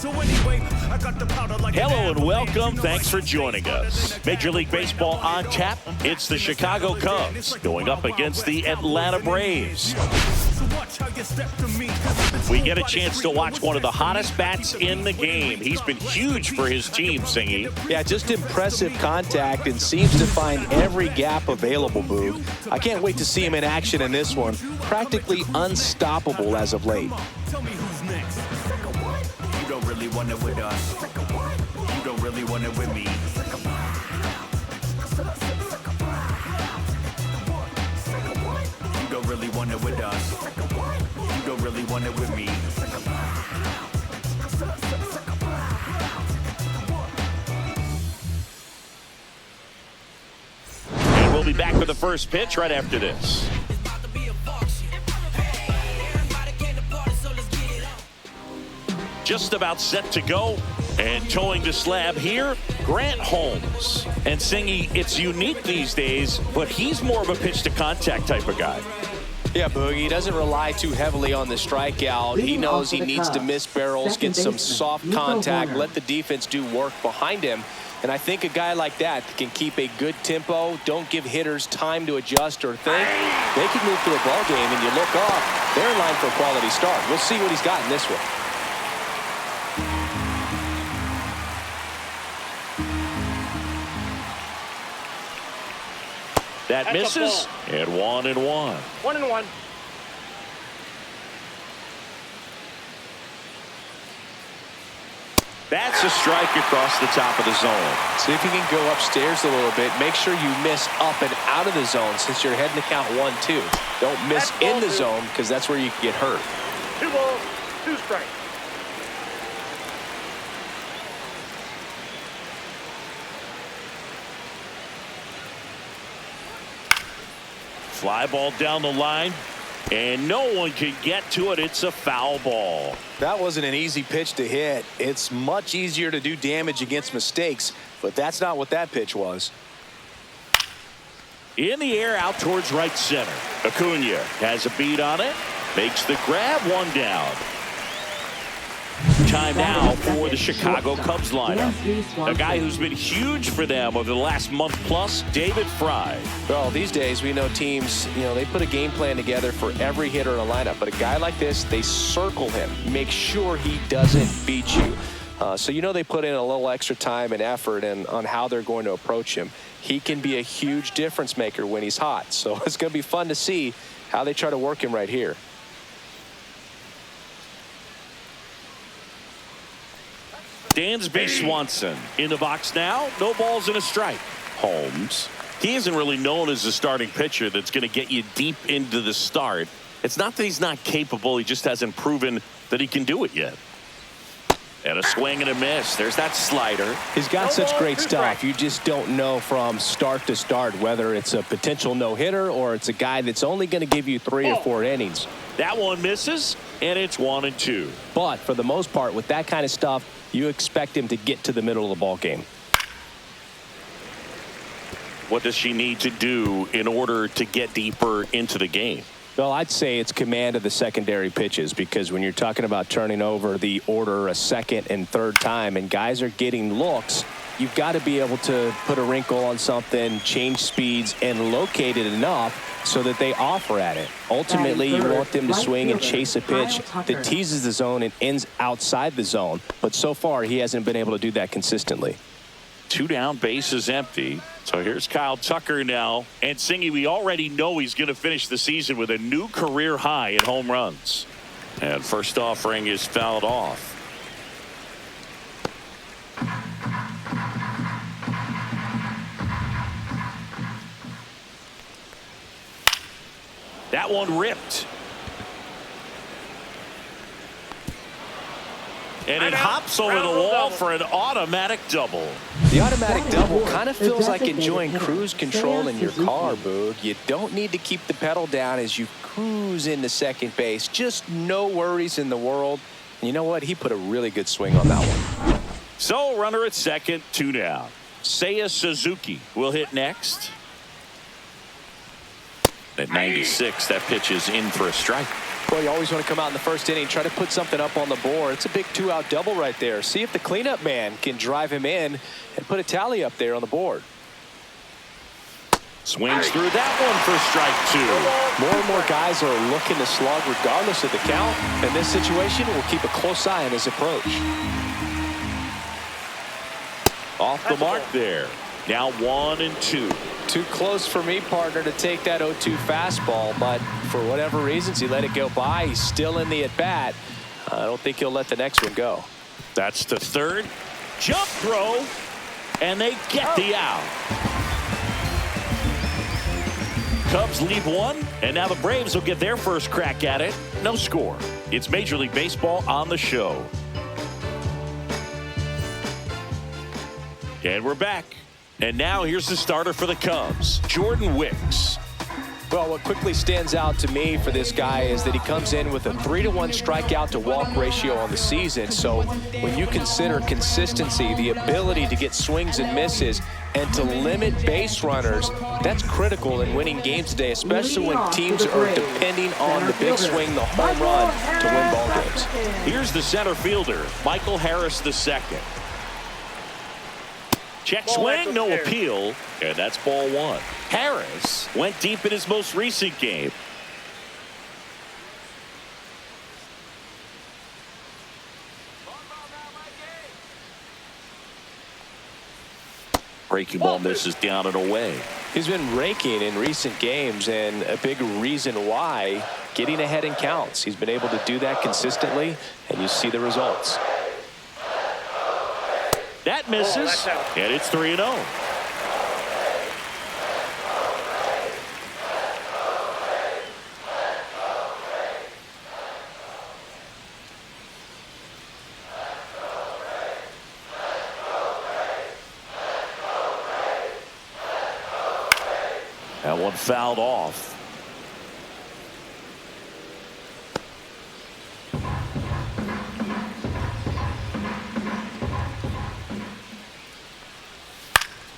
Hello and welcome. Thanks for joining us. Major League Baseball on tap. It's the Chicago Cubs going up against the Atlanta Braves. We get a chance to watch one of the hottest bats in the game. He's been huge for his team, Singy. Yeah, just impressive contact and seems to find every gap available, Boog. I can't wait to see him in action in this one. Practically unstoppable as of late. Tell me who's next. You don't really want it with us. You don't really want it with me. You don't really want it with us. You don't really want it with me. And we'll be back with the first pitch right after this. Just about set to go, and towing the slab here, Grant Holmes. And Singy, it's unique these days, but he's more of a pitch to contact type of guy. Yeah, Boog, he doesn't rely too heavily on the strikeout. He knows he needs to miss barrels, get some soft contact, let the defense do work behind him. And I think a guy like that can keep a good tempo, don't give hitters time to adjust or think. They can move through a ball game, and you look up, they're in line for a quality start. We'll see what he's got in this one. That misses, and 1-1. 1-1. That's a strike across the top of the zone. See if you can go upstairs a little bit. Make sure you miss up and out of the zone since you're heading to count 1-2. Don't miss in the zone because that's where you can get hurt. 2 balls, 2 strikes. Fly ball down the line, and no one can get to it. It's a foul ball. That wasn't an easy pitch to hit. It's much easier to do damage against mistakes, but that's not what that pitch was. In the air, out towards right center. Acuna has a beat on it, makes the grab, 1 down. Time now for the Chicago Cubs lineup. A guy who's been huge for them over the last month plus, David Fry. Well, these days we know teams, they put a game plan together for every hitter in a lineup. But a guy like this, they circle him, make sure he doesn't beat you. So they put in a little extra time and effort on how they're going to approach him. He can be a huge difference maker when he's hot. So it's going to be fun to see how they try to work him right here. Dansby Swanson in the box now. No balls and a strike. Holmes. He isn't really known as a starting pitcher that's going to get you deep into the start. It's not that he's not capable. He just hasn't proven that he can do it yet. And a swing and a miss. There's that slider. He's got such great stuff. You just don't know from start to start whether it's a potential no-hitter or it's a guy that's only going to give you 3 or 4 innings. That one misses, and it's 1-2. But for the most part, with that kind of stuff, you expect him to get to the middle of the ball game. What does she need to do in order to get deeper into the game? Well, I'd say it's command of the secondary pitches, because when you're talking about turning over the order a second and third time and guys are getting looks, you've got to be able to put a wrinkle on something, change speeds, and locate it enough so that they offer at it. Ultimately, you want them to swing and chase a pitch that teases the zone and ends outside the zone. But so far, he hasn't been able to do that consistently. 2 down, bases empty. So here's Kyle Tucker now. And Singy, we already know he's going to finish the season with a new career high in home runs. And first offering is fouled off. That one ripped. And it hops over the wall for an automatic double. The automatic double kind of feels like enjoying cruise control in your car, Boog. You don't need to keep the pedal down as you cruise into second base. Just no worries in the world. And you know what? He put a really good swing on that one. So runner at second, 2 down. Seiya Suzuki will hit next. At 96, that pitch is in for a strike. Well, you always want to come out in the first inning, try to put something up on the board. It's a big 2-out double right there. See if the cleanup man can drive him in and put a tally up there on the board. Swings through that one for strike 2. More and more guys are looking to slug regardless of the count. In this situation, we'll keep a close eye on his approach. Off the mark there. Now 1-2. Too close for me, partner, to take that 0-2 fastball, but for whatever reasons, he let it go by. He's still in the at-bat. I don't think he'll let the next one go. That's the third. Jump throw, and they get the out. Cubs lead 1, and now the Braves will get their first crack at it. No score. It's Major League Baseball on the show. And we're back. And now here's the starter for the Cubs, Jordan Wicks. Well, what quickly stands out to me for this guy is that he comes in with a 3-to-1 strikeout to walk ratio on the season. So when you consider consistency, the ability to get swings and misses, and to limit base runners, that's critical in winning games today, especially when teams are depending on the big swing, the home run, to win ball games. Here's the center fielder, Michael Harris II. Check swing, no appeal, and that's ball 1. Harris went deep in his most recent game. Breaking ball misses down and away. He's been raking in recent games, and a big reason why, getting ahead in counts. He's been able to do that consistently, and you see the results. That misses, and it's 3-0. That one fouled off.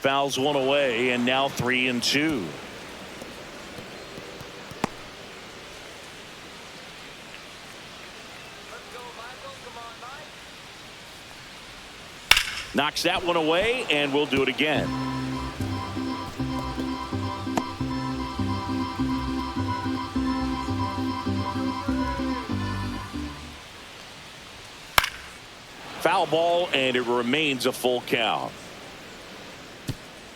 Fouls one away, and now 3-2. Knocks that one away, and we'll do it again. Foul ball, and it remains a full count.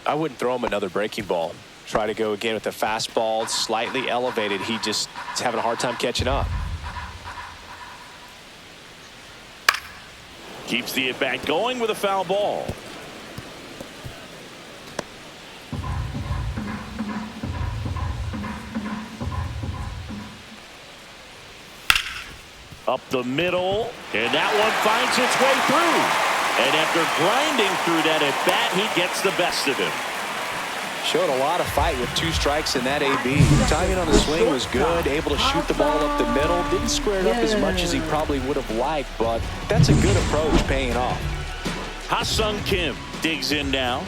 I wouldn't throw him another breaking ball. Try to go again with the fastball, slightly elevated. He just is having a hard time catching up. Keeps the at-bat going with a foul ball. Up the middle, and that one finds its way through. And after grinding through that at-bat, he gets the best of him. Showed a lot of fight with 2 strikes in that AB. Timing on the swing was good, able to shoot the ball up the middle. Didn't square it up as much as he probably would have liked, but that's a good approach, paying off. Ha-Sung Kim digs in now.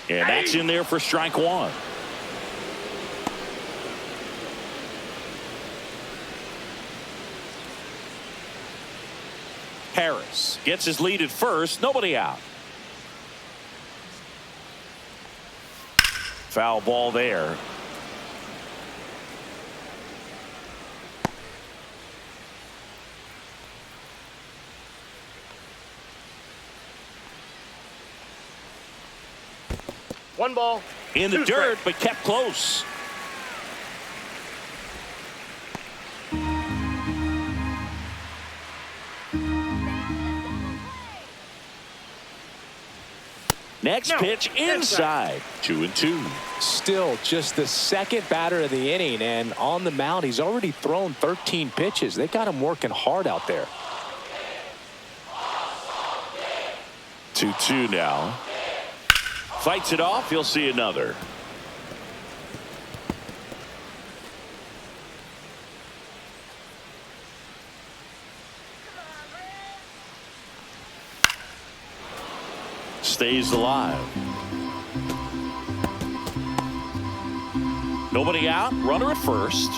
And that's in there for strike 1. Harris gets his lead at first. Nobody out. Foul ball there. One ball. In the dirt, but kept close. Next pitch inside. 2-2. Still just the second batter of the inning, and on the mound he's already thrown 13 pitches. They got him working hard out there. 2-2 now. Fights it off. He'll see another. Stays alive. Nobody out. Runner at first.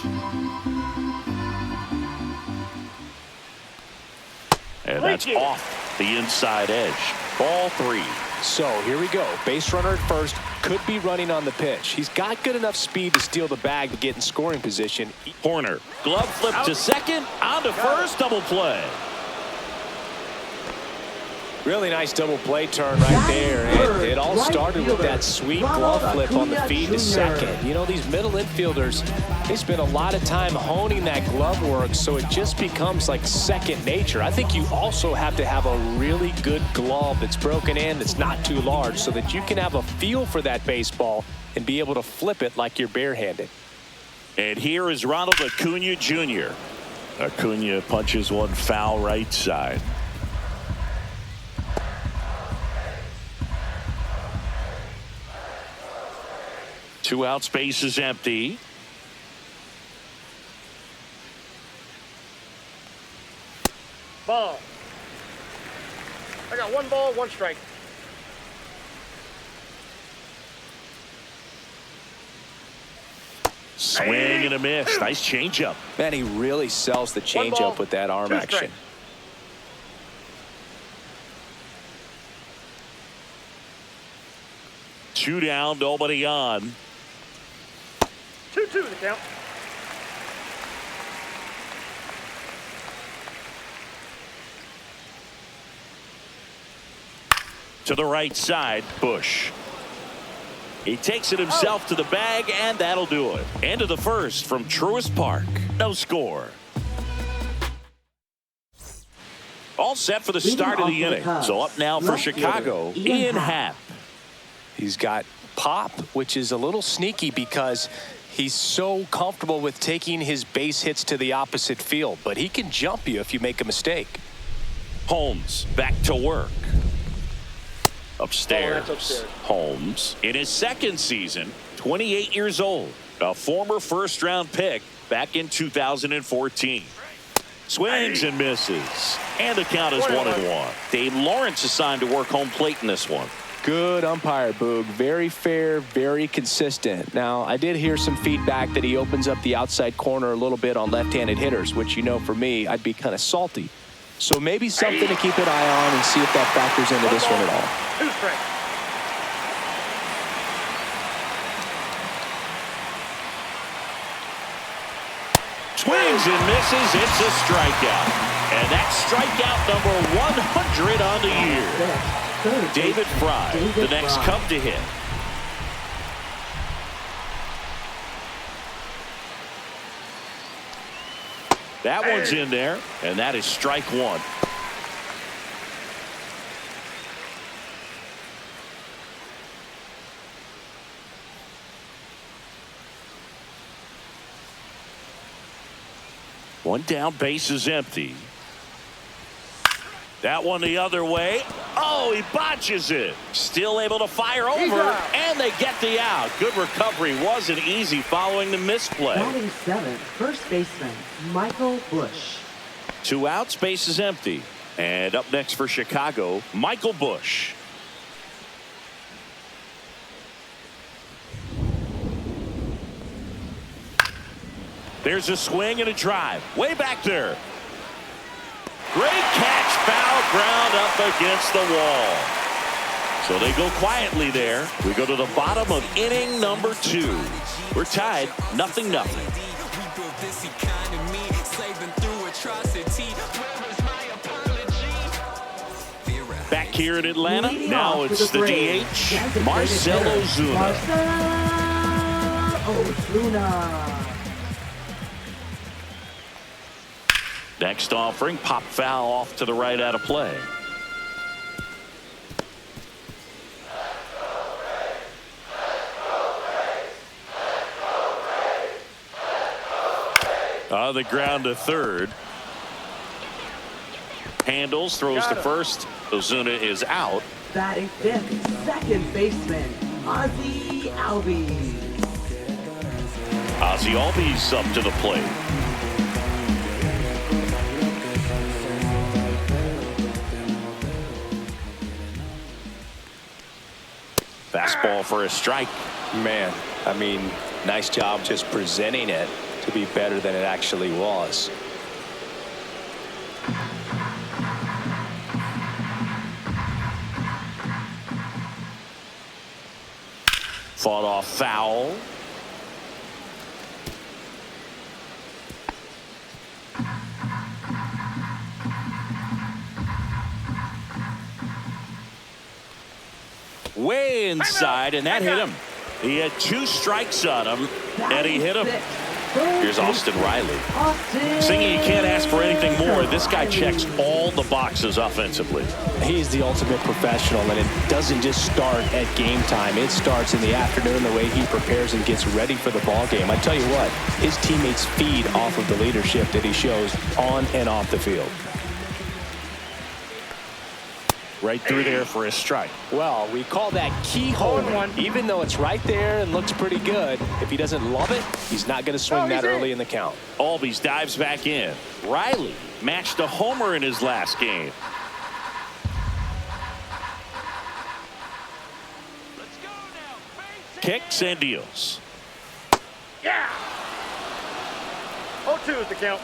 And that's off the inside edge. Ball 3. So here we go. Base runner at first. Could be running on the pitch. He's got good enough speed to steal the bag to get in scoring position. Corner. Glove flip to second. On to first. Double play. Really nice double play turn right there. And it all started with that sweet glove flip on the feed to second. You know, these middle infielders, they spend a lot of time honing that glove work, so it just becomes like second nature. I think you also have to have a really good glove that's broken in, that's not too large, so that you can have a feel for that baseball and be able to flip it like you're barehanded. And here is Ronald Acuna Jr. Acuna punches one foul right side. Two outs, base is empty. Ball. I got 1 ball, 1 strike. Swing and a miss. Nice changeup. Man, he really sells the changeup with that arm action. 2 down, nobody on. 2-2 the count. To the right side, Bush. He takes it himself to the bag, and that'll do it. End of the first from Truist Park. No score. All set for the start of the inning. So up now for Chicago, Ian Happ. He's got pop, which is a little sneaky because he's so comfortable with taking his base hits to the opposite field, but he can jump you if you make a mistake. Holmes back to work. Upstairs. Oh, that's upstairs. Holmes in his second season, 28 years old, a former first-round pick back in 2014. Swings and misses, and the count is 1-1. Dave Lawrence assigned to work home plate in this one. Good umpire, Boog. Very fair, very consistent. Now, I did hear some feedback that he opens up the outside corner a little bit on left-handed hitters, which, you know, for me, I'd be kind of salty. So maybe something to keep an eye on and see if that factors into this one at all. 2 strikes. Swings and misses. It's a strikeout. And that's strikeout number 100 on the year. David Fry, the next Cub to hit. That one's in there, and that is strike 1. One down, base is empty. That one the other way. Oh, he botches it. Still able to fire over, and they get the out. Good recovery. Wasn't easy following the misplay. Batting 7th, first baseman, Michael Bush. 2 outs, base is empty. And up next for Chicago, Michael Bush. There's a swing and a drive. Way back there. Great catch, foul ground up against the wall. So they go quietly there. We go to the bottom of inning number 2. We're tied 0-0. Back here in Atlanta, now it's the DH, Marcell Ozuna. Next offering, pop foul off to the right out of play. On the ground to third. Handles, throws to first. Ozuna is out. Batting 5th, second baseman, Ozzy Albies. Ozzy Albies up to the plate. Fastball for a strike. Man, I mean, Nice job just presenting it to be better than it actually was. Fought off foul. Way inside, and that hit him. He had 2 strikes on him, and he hit him. Here's Austin Riley. Singing, you can't ask for anything more. This guy checks all the boxes offensively. He's the ultimate professional, and it doesn't just start at game time. It starts in the afternoon, the way he prepares and gets ready for the ball game. I tell you what, his teammates feed off of the leadership that he shows on and off the field. Right through there for a strike. Well, we call that keyhole. Even though it's right there and looks pretty good, if he doesn't love it, he's not going to swing that early in the count. Albies dives back in. Riley matched a homer in his last game. Let's go now. Kicks and deals. Yeah. 0-2 is the count.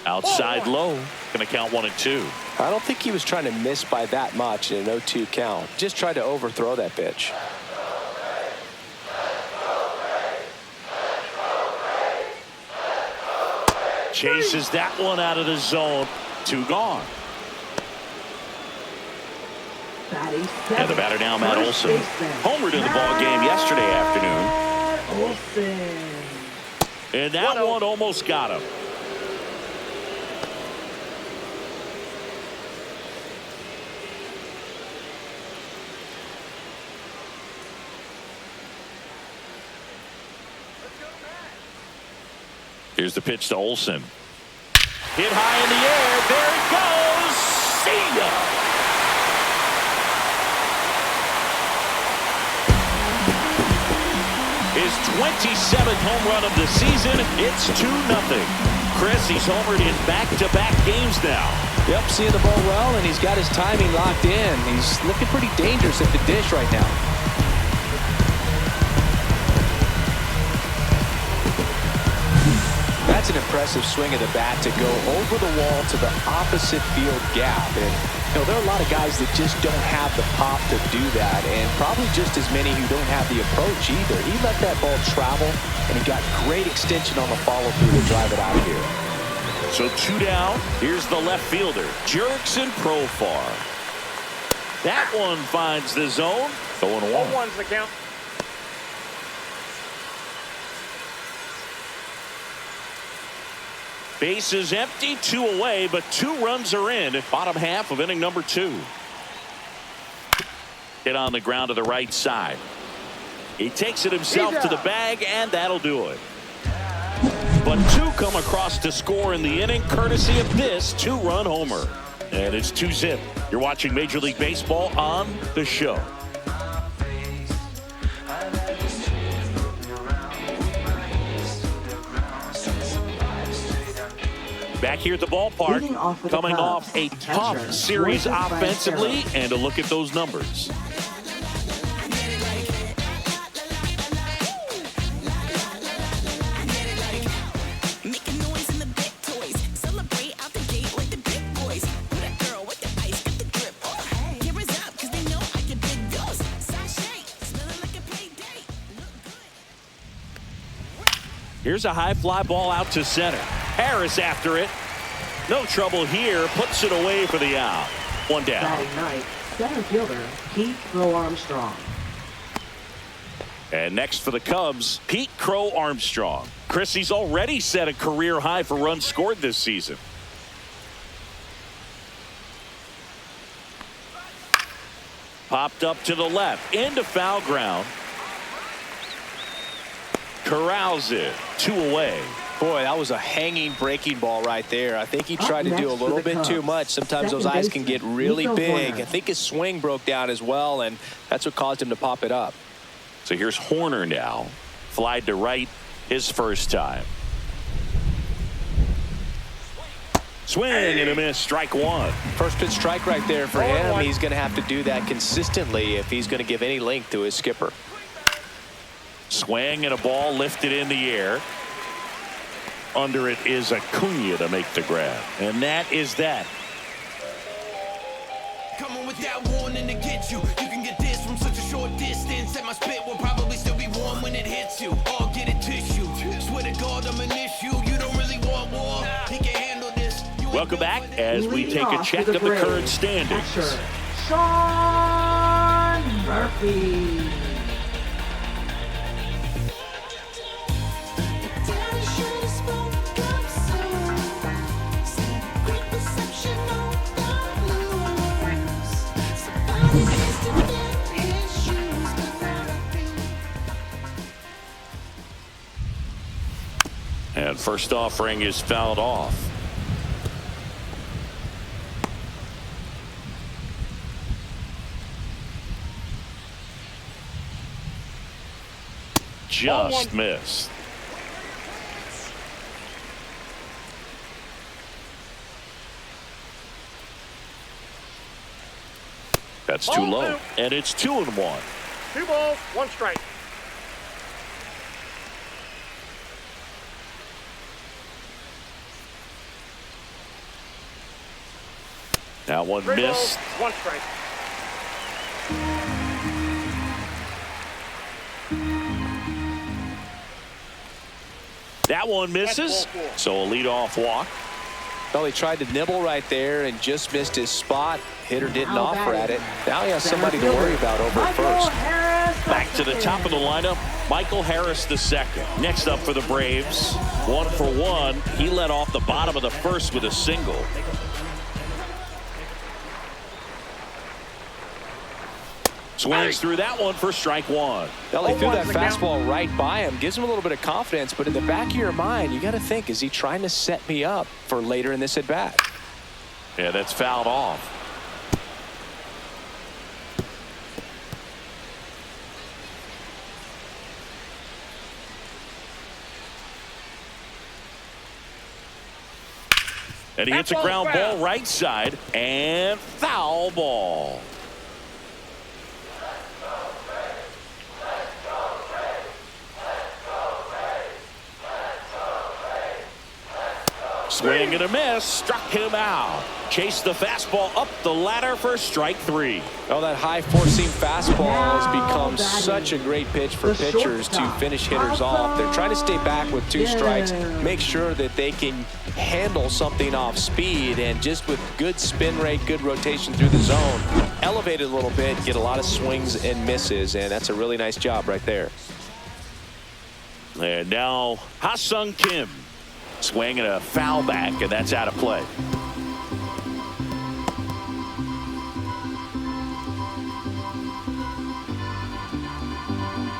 Outside low. Going to count 1 and 2. I don't think he was trying to miss by that much in an 0-2 count. Just tried to overthrow that pitch. Chases that one out of the zone. 2 gone. And the batter now, Matt Olson. Homered in the ball game yesterday afternoon. And that one almost got him. Here's the pitch to Olson. Hit high in the air. There it goes. See ya. His 27th home run of the season. It's 2-0. Chris, he's homered in back-to-back games now. Yep, seeing the ball well, and he's got his timing locked in. He's looking pretty dangerous at the dish right now. That's an impressive swing of the bat to go over the wall to the opposite field gap. And you know, there are a lot of guys that just don't have the pop to do that, and probably just as many who don't have the approach either. He let that ball travel, and he got great extension on the follow-through to drive it out of here. So 2 down. Here's the left fielder, Jurickson Profar. That one finds the zone. 0-1. 0-1's the count. Base is empty, 2 away, but 2 runs are in. Bottom half of inning number 2. Hit on the ground to the right side. He takes it himself to the bag, and that'll do it. But 2 come across to score in the inning, courtesy of this 2-run homer. And it's 2-zip. You're watching Major League Baseball on The Show. Back here at the ballpark, coming off a tough series offensively, and a look at those numbers. Here's a high fly ball out to center. Harris after it. No trouble here. Puts it away for the out. 1 down. Batting ninth, center fielder Pete Crow Armstrong. And next for the Cubs, Pete Crow Armstrong. Chris, he's already set a career high for runs scored this season. Popped up to the left. Into foul ground. Corrals it. 2 away. Boy, that was a hanging breaking ball right there. I think he tried to do a little bit too much. Sometimes those eyes can get really big. I think his swing broke down as well, and that's what caused him to pop it up. So here's Horner now. Flied to right his first time. Swing and a miss, strike one. First pitch strike right there for him. 0-1. He's going to have to do that consistently if he's going to give any length to his skipper. Swing and a ball lifted in the air. Under it is Acuna to make the grab. And that is that. Coming with that warning to get you. You can get this from such a short distance. And my spit will probably still be warm when it hits you. Or get a tissue. Swear to God, I'm an issue. You don't really want war. He can handle this. Welcome back as we Leading take a off check for of the Braves, current standings. catcher, Sean Murphy. And first offering is fouled off. Just missed. That's too Ball low. two. And it's 2-1. 2 balls, 1 strike. Now one 3 missed. balls, 1 strike. That one misses. That's ball 4. So a leadoff walk. Well, he tried to nibble right there and just missed his spot. Hitter didn't Now offer at batting. it. Now he has Center somebody to worry fielder, about over at Michael first. Harris Back to the second. top of the lineup, Michael Harris the second. Next up for the Braves, 1 for 1. He led off the bottom of the first with a single. Swings through that one for strike one. Elly threw that 0-1's the count. fastball right by him. Gives him a little bit of confidence, but in the back of your mind, you got to think, is he trying to set me up for later in this at bat? Yeah, that's fouled off. And he hits a That ground ball's ball foul. right side and foul ball. Swing and a miss, struck him out. Chased the fastball up the ladder for strike three. Oh, that high four-seam fastball has Now become batting, such a great pitch for the pitchers to shortstop, finish hitters off. They're trying to stay back with 2 strikes, make sure that they can handle something off speed, and just with good spin rate, good rotation through the zone, elevate it a little bit, get a lot of swings and misses, and that's a really nice job right there. And now Ha-Sung Kim. Swing and a foul back, and that's out of play.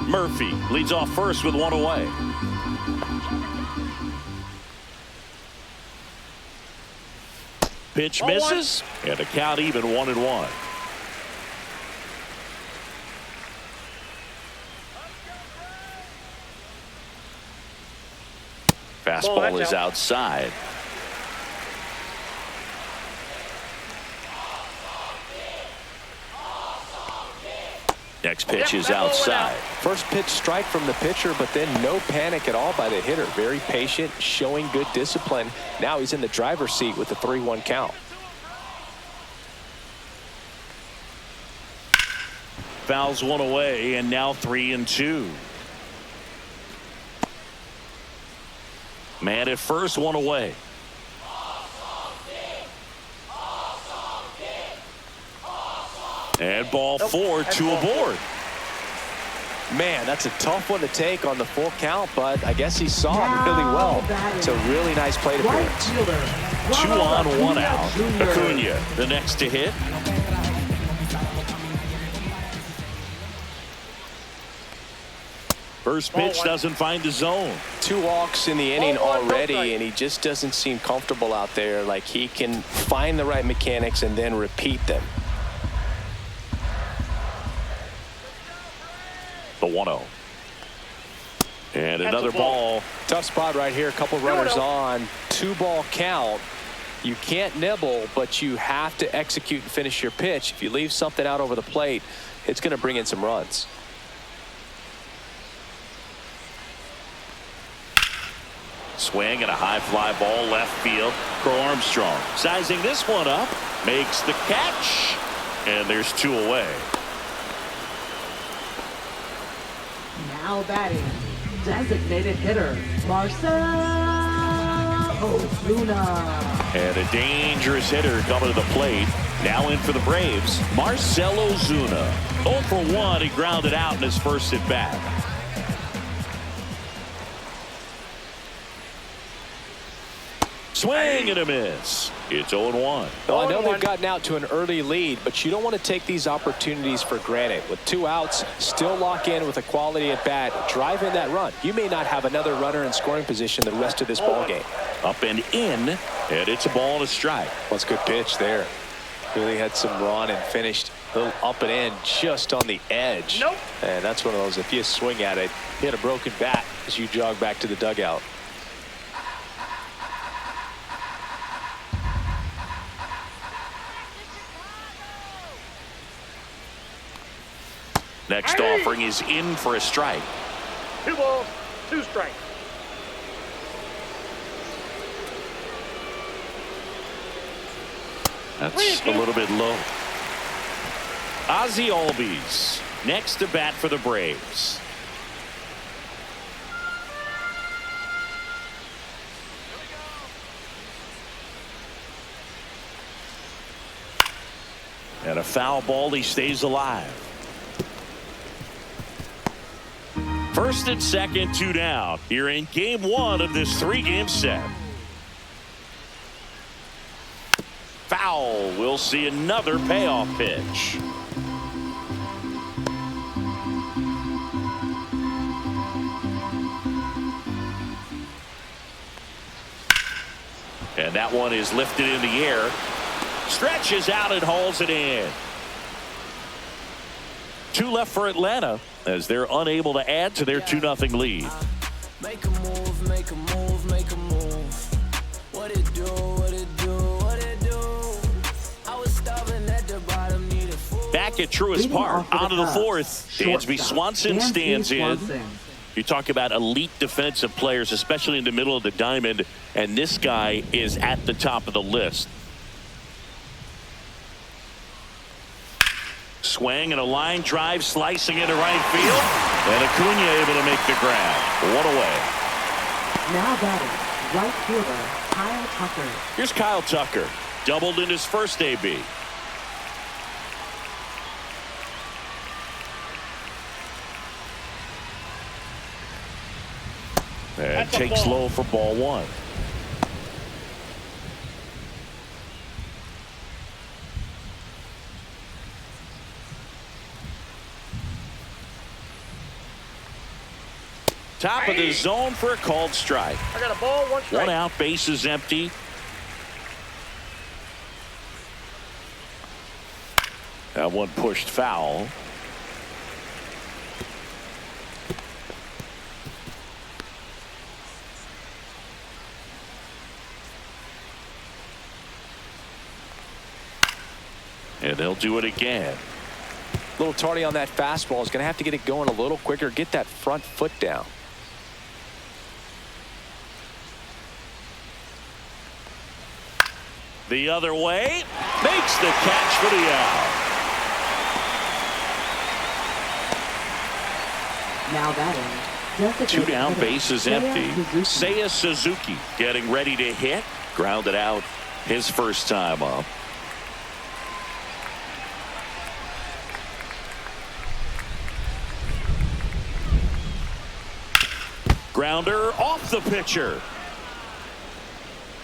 Murphy leads off first with 1 away. Pitch Ball misses, and the count even 1-1. Fastball is outside. Next pitch is that ball went outside. First pitch strike from the pitcher, but then no panic at all by the hitter. Very patient, showing good discipline. Now he's in the driver's seat with the 3-1 count. Fouls 1 away, and now 3-2. Man at first, 1 away. And ball 4, 2 aboard. Man, that's a tough one to take on the full count, but I guess he saw it really well. It's a really nice plate Right appearance. fielder, 2 on, 1 Acuna out. Jr. Acuna, the next to hit. First pitch doesn't find the zone. 2 walks in the inning Ball 1, no already, strike. and he just doesn't seem comfortable out there. Like he can find the right mechanics and then repeat them. The 1-0. And another That's a ball. ball. Tough spot right here. A couple runners on. 2-ball count. You can't nibble, but you have to execute and finish your pitch. If you leave something out over the plate, it's going to bring in some runs. Swing and a high fly ball left field. Crow Armstrong sizing this one up, makes the catch, and there's 2 away. Now batting, designated hitter, Marcell Ozuna. And a dangerous hitter coming to the plate. Now in for the Braves, Marcell Ozuna. 0 for 1, he grounded out in his first at bat. Swing and a miss. It's 0-1. Well, I know they've gotten out to an early lead, but you don't want to take these opportunities for granted. With 2 outs, still lock in with a quality at bat, drive in that run. You may not have another runner in scoring position the rest of this ball game. Up and in, and it's a ball and a strike. Well, it's a good pitch there. Really had some run and finished a little up and in just on the edge. Nope. And that's one of those, if you swing at it, hit a broken bat as you jog back to the dugout. Next offering is in for a strike. 2 balls, 2 strikes. That's a little bit low. Ozzie Albies next to bat for the Braves. And a foul ball, he stays alive. First and second, 2 down. Here in game 1 of this 3-game set. Foul. We'll see another payoff pitch. And that one is lifted in the air. Stretches out and hauls it in. 2 left for Atlanta as they're unable to add to their 2-0 lead. Make a move, make a move, make a move. What it do, what it do, what it do. I was starving at the bottom, needed food. Back at Truist Park, on to the 4th. Dansby Swanson stands in. You talk about elite defensive players, especially in the middle of the diamond, and this guy is at the top of the list. Swing and a line drive slicing into right field. And Acuna able to make the grab. 1 away. Now batting, right fielder, Kyle Tucker. Here's Kyle Tucker. Doubled in his first AB. And takes low for ball 1. Top of the zone for a called strike. I got a ball, 1 strike. 1 out, bases empty. That one pushed foul. And they'll do it again. A little tardy on that fastball. Is going to have to get it going a little quicker. Get that front foot down. The other way, makes the catch for the out. Now batting, 2 down, hitter, bases empty. Seiya Suzuki getting ready to hit. Grounded out his first time up. Grounder off the pitcher.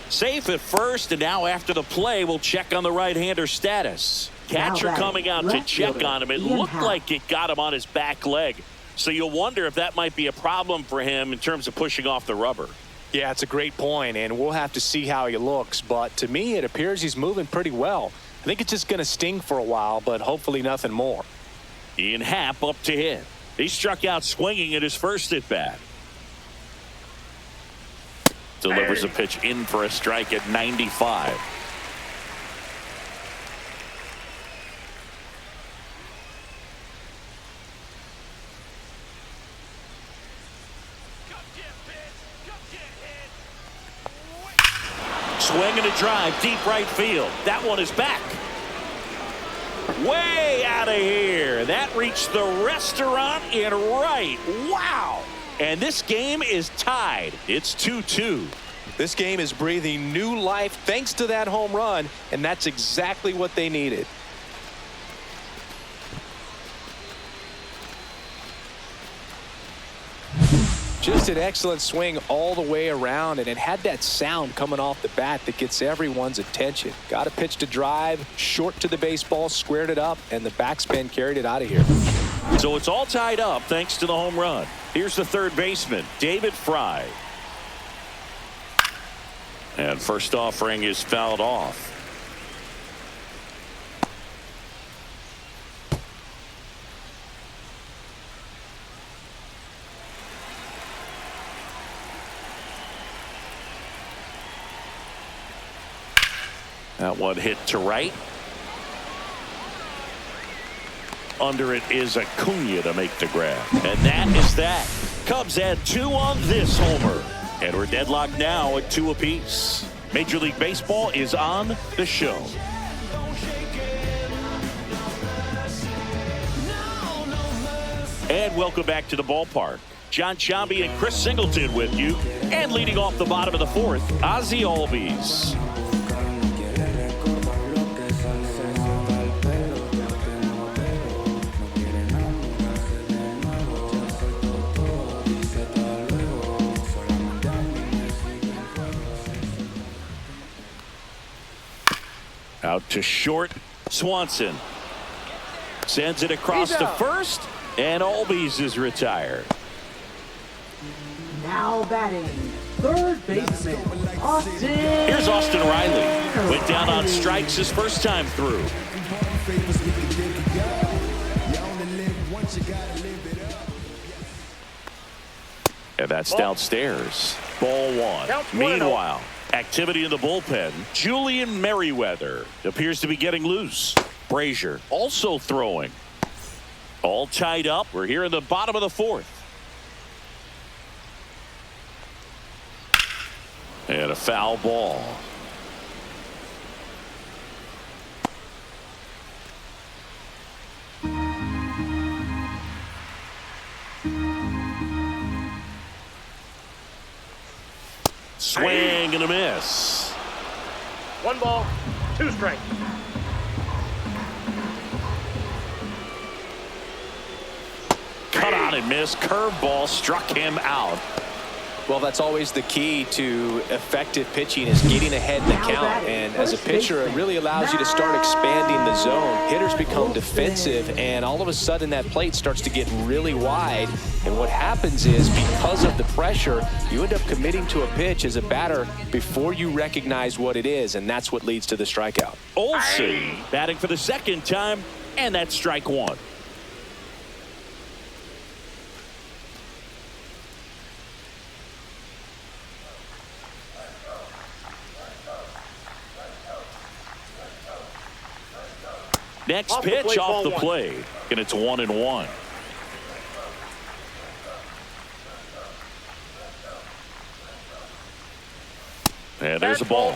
Safe at first, and now after the play, we'll check on the right-hander status. Catcher coming out to check on him. It looked like it got him on his back leg. So you'll wonder if that might be a problem for him in terms of pushing off the rubber. Yeah, it's a great point, and we'll have to see how he looks. But to me, it appears he's moving pretty well. I think it's just going to sting for a while, but hopefully nothing more. Ian Happ up to hit. He struck out swinging at his first at-bat. delivers a pitch in for a strike at 95. Swing and a drive, deep right field. That one is back. Way out of here. That reached the restaurant in right. Wow. And this game is tied. It's 2-2. This game is breathing new life thanks to that home run, and that's exactly what they needed. Just an excellent swing all the way around, and it had that sound coming off the bat that gets everyone's attention. Got a pitch to drive, short to the baseball, squared it up, and the backspin carried it out of here. So it's all tied up thanks to the home run. Here's the third baseman, David Fry. And first offering is fouled off. That one hit to right. Under it is Acuna to make the grab. And that is that. Cubs add 2 on this homer. And we're deadlocked now at 2 apiece. Major League Baseball is on the show. And welcome back to the ballpark. John Chambi and Chris Singleton with you. And leading off the bottom of the 4th, Ozzie Albies. Out to short, Swanson sends it across to first, and Albies is retired. Now batting, third baseman, Austin. Here's Austin Riley. Went down on strikes his first time through. And that's downstairs. Ball 1. Meanwhile, activity in the bullpen. Julian Merriweather appears to be getting loose. Brazier also throwing. All tied up. We're here in the bottom of the 4th. And a foul ball. Swing and a miss. 1 ball, 2 strikes. Cut on and miss. Curveball struck him out. Well, that's always the key to effective pitching, is getting ahead in the count. And as a pitcher, it really allows you to start expanding the zone. Hitters become defensive, and all of a sudden that plate starts to get really wide. And what happens is, because of the pressure, you end up committing to a pitch as a batter before you recognize what it is, and that's what leads to the strikeout. Olsen batting for the second time, and that's strike 1. Next pitch off the plate, and it's 1-1. And there's a ball.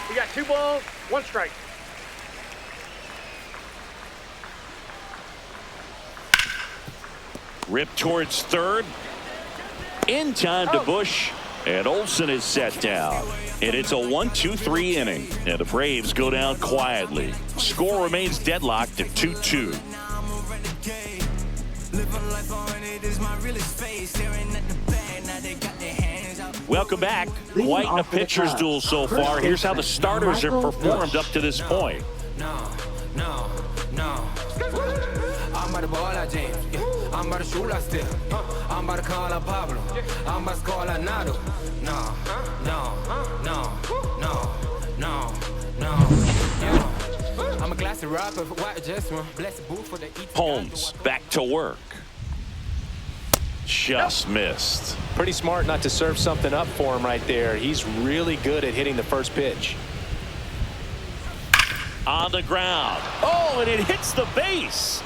We got 2 balls, 1 strike. Ripped towards third. In time to Bush. And Olsen is set down. And it's a 1-2-3 inning. And the Braves go down quietly. Score remains deadlocked at 2-2. Welcome back. Quite a pitcher's duel so far. Here's how the starters have performed up to this point. I'm about to ball like James. I'm about to shoot like Steph. I'm about to call out Pablo. I'm about to score like Nado. No. I'm a glassy rapper, white adjustment. Bless the booth for the eat. Holmes back to work. Just missed. Pretty smart not to serve something up for him right there. He's really good at hitting the first pitch. On the ground. Oh, and it hits the base.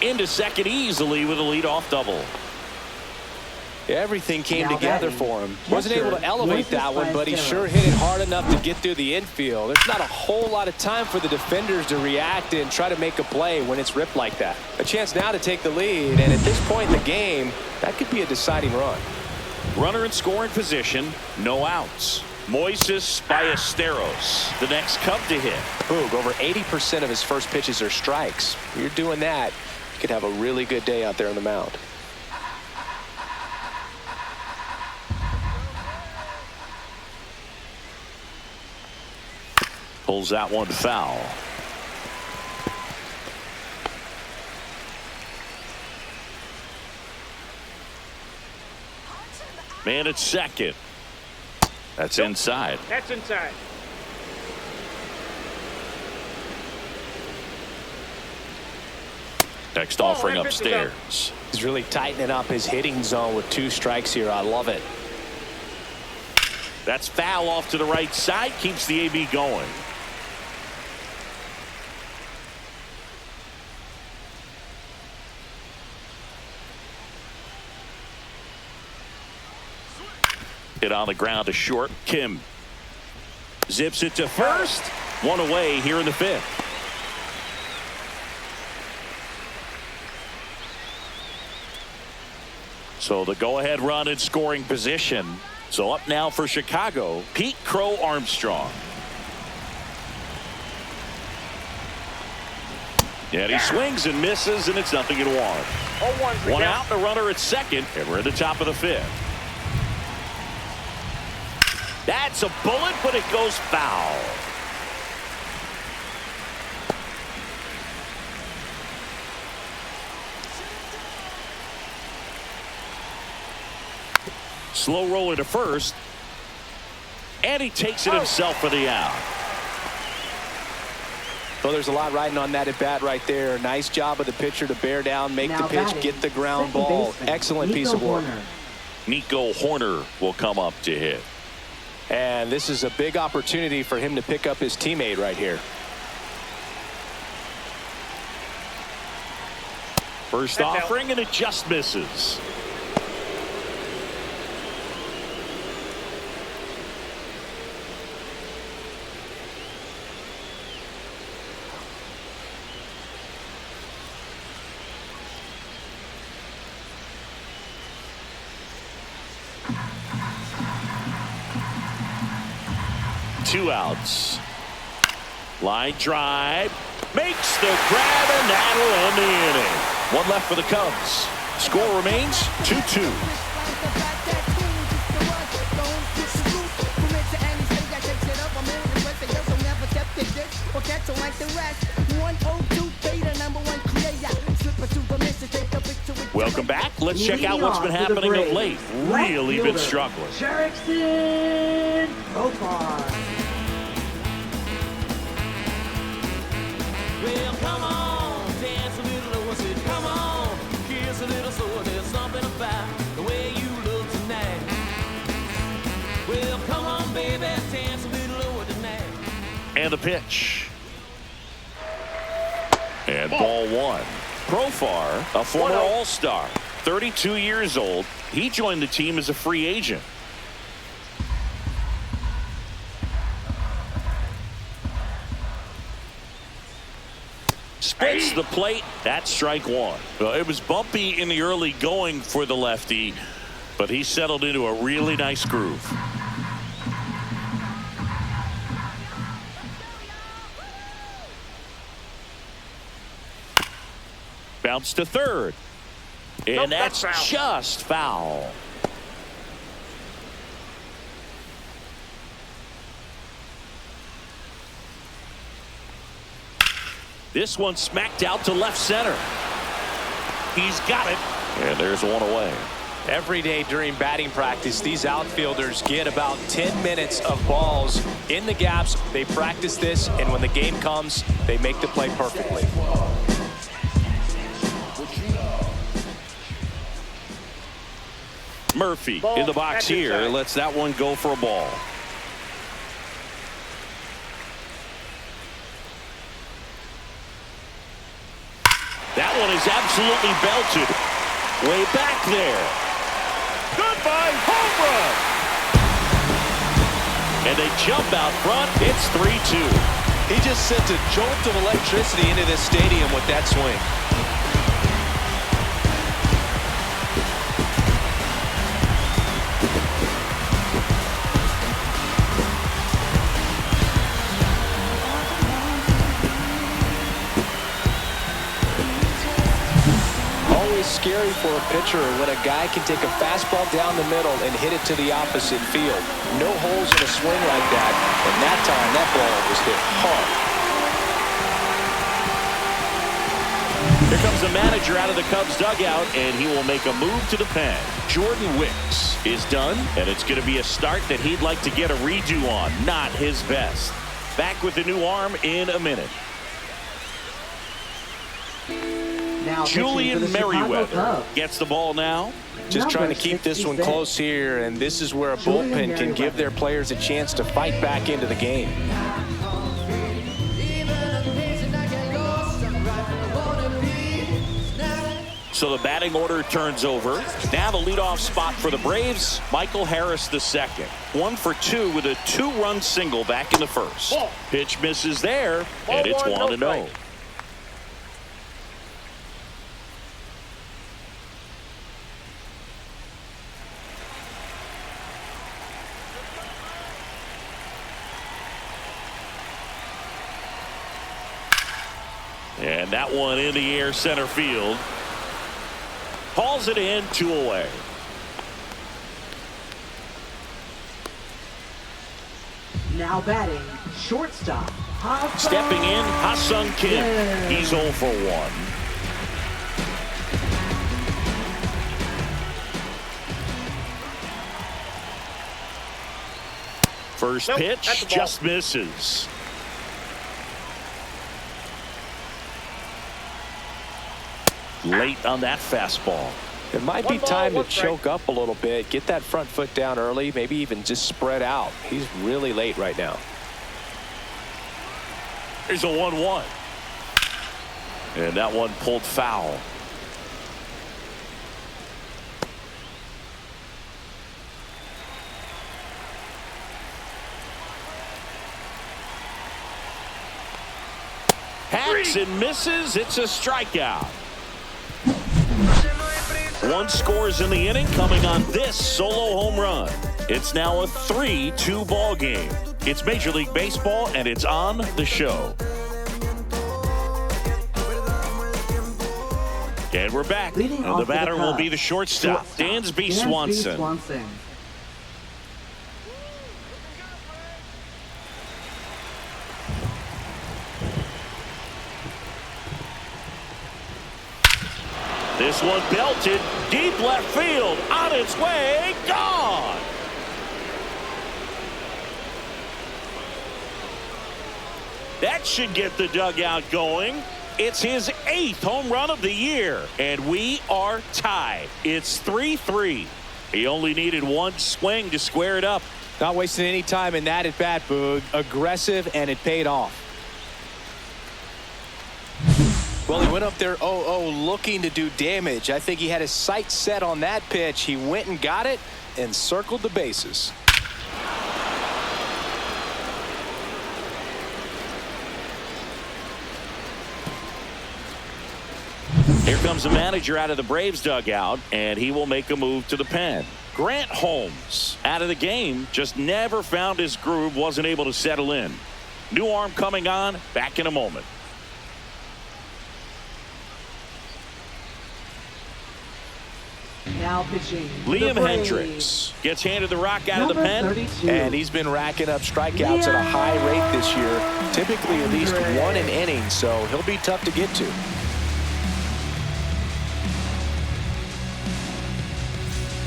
Into second easily with a leadoff double. Everything came Now together batting, for him. catcher, Wasn't able to elevate that one, but he sure hit it hard enough to get through the infield. There's not a whole lot of time for the defenders to react and try to make a play when it's ripped like that. A chance now to take the lead, and at this point in the game, that could be a deciding run. Runner in scoring position, no outs. Moises Ballesteros, the next Cub to hit. Boog, over 80% of his first pitches are strikes. When you're doing that, you could have a really good day out there on the mound. Pulls that one foul. Man at second. That's inside. That's inside. Next offering that pitch is up. upstairs. He's really tightening up his hitting zone with 2 strikes here. I love it. That's foul off to the right side. Keeps the AB going. Hit on the ground to short. Kim zips it to first. One away here in the 5th. So the go-ahead run in scoring position. So up now for Chicago, Pete Crow Armstrong. And he swings and misses, and it's 0-1. 0-1's One the out, count. the runner at second, and we're in the top of the 5th. That's a bullet, but it goes foul. Slow roller to first, and he takes it himself for the out. Well, there's a lot riding on that at bat right there. Nice job of the pitcher to bear down, make Now the pitch, batting, get the ground second ball. baseman, Excellent piece Nico of work. Horner. Nico Horner will come up to hit. And this is a big opportunity for him to pick up his teammate right here. First That's out. offering, and it just misses. Two outs. Line drive. Makes the grab, and that'll end the inning. One left for the Cubs. Score remains 2-2. Welcome back. Let's check out what's been happening of late. Really been struggling. Jerickson Profar. Well, come on, dance a little, what's it? Come on, kiss a little, so there's something about the way you look tonight. Well, come on, baby, dance a little over tonight. And the pitch. And ball 1. Profar, a former All-Star, 32 years old. He joined the team as a free agent. Splits the plate. That's strike 1. Well, it was bumpy in the early going for the lefty, but he settled into a really nice groove. Bounce to third. And Nope, that's that's foul. just foul. This one smacked out to left center. He's got it. And there's one away. Every day during batting practice, these outfielders get about 10 minutes of balls in the gaps. They practice this, and when the game comes, they make the play perfectly. Murphy Ball in the box at your here. side. Lets that one go for a ball. That one is absolutely belted. Way back there. Goodbye, home run. And they jump out front. It's 3-2. He just sent a jolt of electricity into this stadium with that swing. Scary for a pitcher when a guy can take a fastball down the middle and hit it to the opposite field. No holes in a swing like that, and that time that ball was hit hard. Here comes the manager out of the Cubs dugout, and he will make a move to the pen. Jordan Wicks is done, and it's going to be a start that he'd like to get a redo on. Not his best. Back with the new arm in a minute. Now Julian pitching for the Chicago Merriweather Cubs. gets the ball now. Just trying to Number keep this one 66. close here, and this is where a Julian bullpen can give Merriweather. their players a chance to fight back into the game. So the batting order turns over. Now the leadoff spot for the Braves, Michael Harris II. 1 for 2 with a 2-run single back in the first. Ball. Pitch misses there, Ball and it's 1, 1-0. no strike. And that one in the air center field. Hauls it in, 2 away. Now batting, shortstop. Stepping in, Ha-Sung Kim. Yeah. He's 0 for 1. First Nope, that's pitch the ball. just misses. Late on that fastball. It might One be ball, time to one strike. choke up a little bit, get that front foot down early, maybe even just spread out. He's really late right now. Here's a 1-1. And that one pulled foul. Hacks and misses. It's a strikeout. One scores in the inning, coming on this solo home run. It's now a 3-2 ball game. It's Major League Baseball, and it's on the show. And we're back. Leading And off the for the batter will Cubs, be the shortstop, Dansby Swanson. This one belted deep left field, on its way, gone. That should get the dugout going. It's his 8th home run of the year, and we are tied. It's 3-3. He only needed one swing to square it up. Not wasting any time in that at bat, Boog. Aggressive, and it paid off. Well, he went up there 0-0 looking to do damage. I think he had his sights set on that pitch. He went and got it and circled the bases. Here comes the manager out of the Braves dugout, and he will make a move to the pen. Grant Holmes out of the game, just never found his groove, wasn't able to settle in. New arm coming on, back in a moment. Now pitching. Liam the Braves. Hendricks gets handed the rock out of the Number pen. 32. And he's been racking up strikeouts at a high rate this year. Typically at least one an inning, so he'll be tough to get to.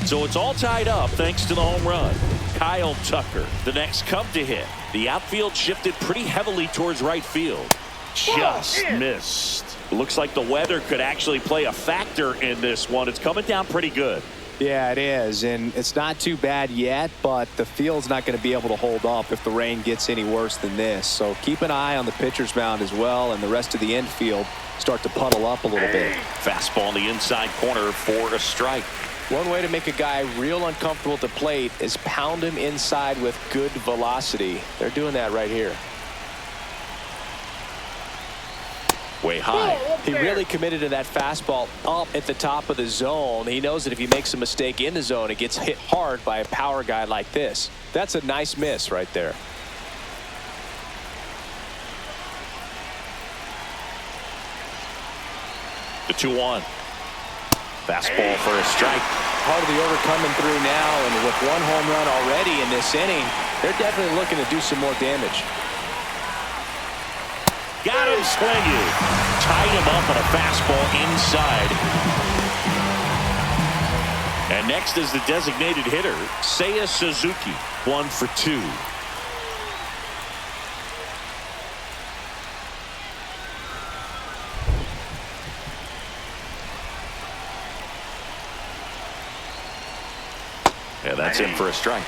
So it's all tied up thanks to the home run. Kyle Tucker, the next Cub to hit. The outfield shifted pretty heavily towards right field. Just in. missed. Looks like the weather could actually play a factor in this one. It's coming down pretty good. Yeah, it is, and it's not too bad yet, but the field's not going to be able to hold up if the rain gets any worse than this. So keep an eye on the pitcher's mound as well, and the rest of the infield start to puddle up a little bit. Fastball in the inside corner for a strike. One way to make a guy real uncomfortable at the plate is pound him inside with good velocity. They're doing that right here. Way high. He really committed to that fastball up at the top of the zone. He knows that if he makes a mistake in the zone, it gets hit hard by a power guy like this. That's a nice miss right there. The 2-1. Fastball for a strike. Part of the order coming through now, and with one home run already in this inning, they're definitely looking to do some more damage. Got him swinging. Tied him up on a fastball inside. And next is the designated hitter, Seiya Suzuki. 1 for 2. Yeah, that's in for a strike.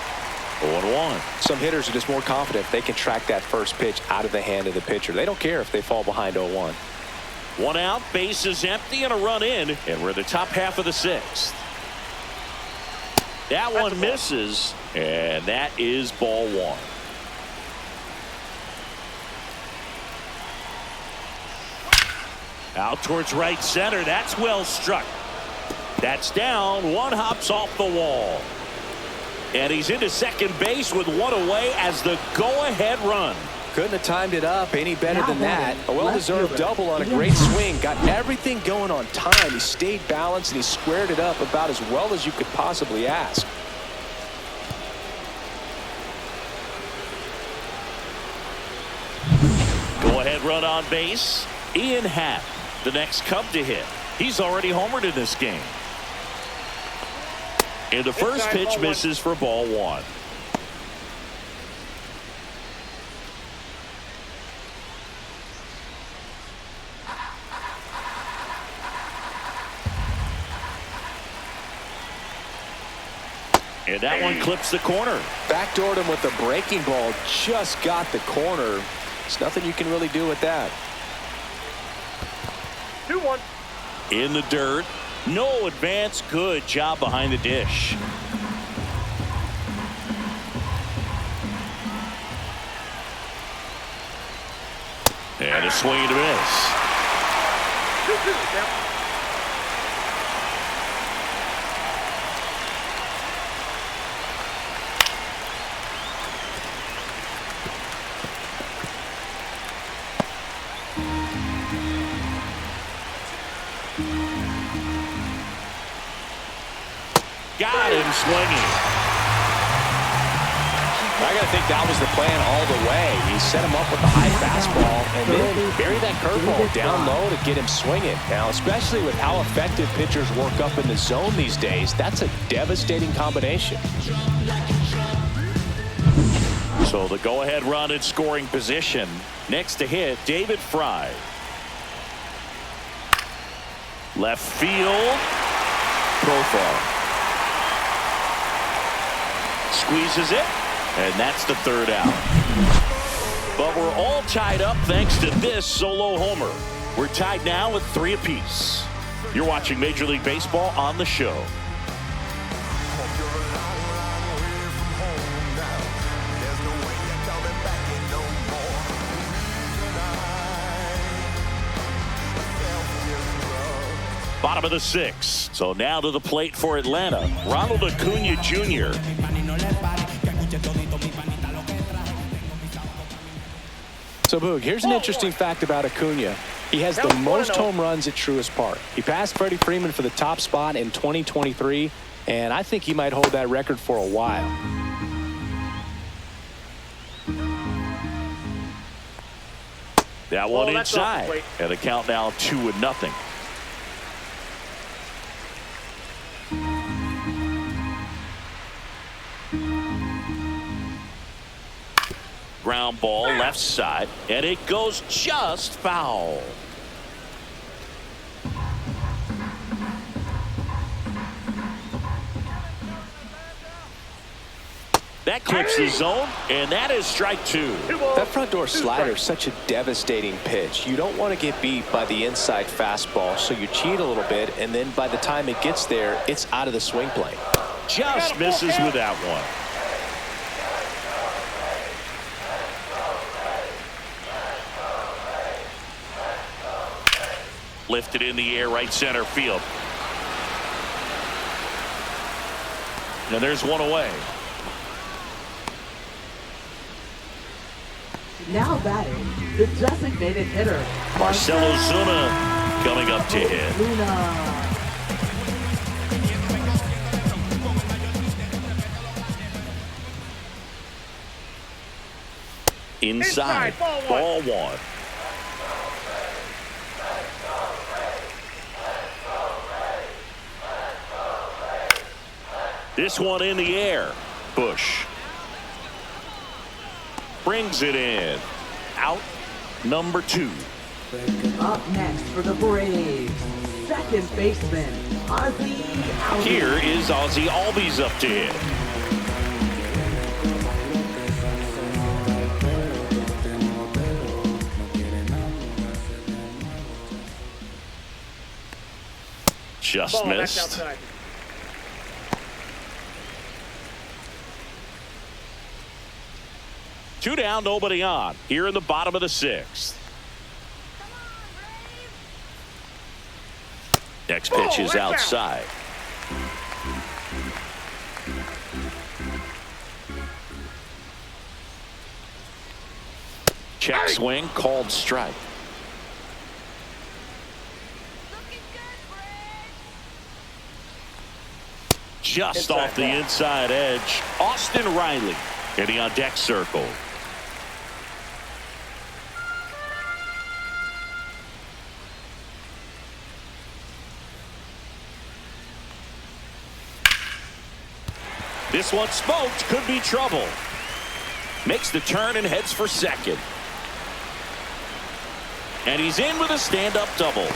0-1. Some hitters are just more confident if they can track that first pitch out of the hand of the pitcher. They don't care if they fall behind 0-1. 1 out, base is empty, and a run in, and we're in the top half of the 6th. That one misses, and that is ball 1. Out towards right center. That's well struck. That's down. One hops off the wall. And he's into second base with 1 away as the go-ahead run. Couldn't have timed it up any better than that. A well-deserved double on a great swing. Got everything going on time. He stayed balanced and he squared it up about as well as you could possibly ask. Go-ahead run on base. Ian Happ, the next Cub to hit. He's already homered in this game. And the first pitch misses for ball 1. And that one clips the corner. Backdoored him with a breaking ball. Just got the corner. There's nothing you can really do with that. 2-1. In the dirt. No advance. Good job behind the dish. And a swing and a miss. 2-2 now. Got him swinging. I got to think that was the plan all the way. He set him up with a high fastball and then bury that curveball down low to get him swinging. Now, especially with how effective pitchers work up in the zone these days, that's a devastating combination. So the go-ahead run in scoring position. Next to hit, David Fry. Left field. Profile. Squeezes it, and that's the 3rd out. But we're all tied up thanks to this solo homer. We're tied now with 3 apiece. You're watching Major League Baseball on the show. Bottom of the 6th. So now to the plate for Atlanta, Ronald Acuna Jr. So, Boog, here's an interesting fact about Acuna. He has the most home runs at Truist Park. He passed Freddie Freeman for the top spot in 2023, and I think he might hold that record for a while. That one inside, and the count now 2-0. Ground ball left side, and it goes just foul. That clips the zone, and that is strike 2. That front door slider is such a devastating pitch. You don't want to get beat by the inside fastball, so you cheat a little bit, and then by the time it gets there, it's out of the swing plane. Just misses with that one. Lifted in the air, right center field. And there's one away. Now batting, the designated hitter, Marcell Ozuna coming up to hit. Luna. Inside, ball 1. This one in the air. Bush brings it in. Out number 2. Up next for the Braves, second baseman, Ozzy Albies. Here is Ozzy Albies up to hit. Just missed. 2 down, nobody on. Here in the bottom of the 6th. Next pitch is outside. Check swing, called strike. Just off the inside edge, Austin Riley getting on deck circle. This one smoked, could be trouble. Makes the turn and heads for second. And he's in with a stand-up double.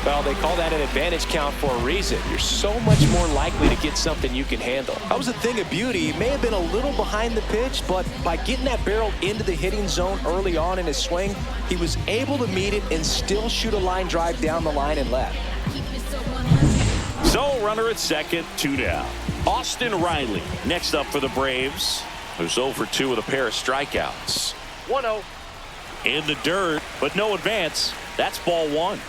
Well, they call that an advantage count for a reason. You're so much more likely to get something you can handle. That was a thing of beauty. He may have been a little behind the pitch, but by getting that barrel into the hitting zone early on in his swing, he was able to meet it and still shoot a line drive down the line and left. So, runner at second, 2 down. Austin Riley next up for the Braves, who's 0 for 2 with a pair of strikeouts. 1-0. In the dirt, but no advance. That's ball 1.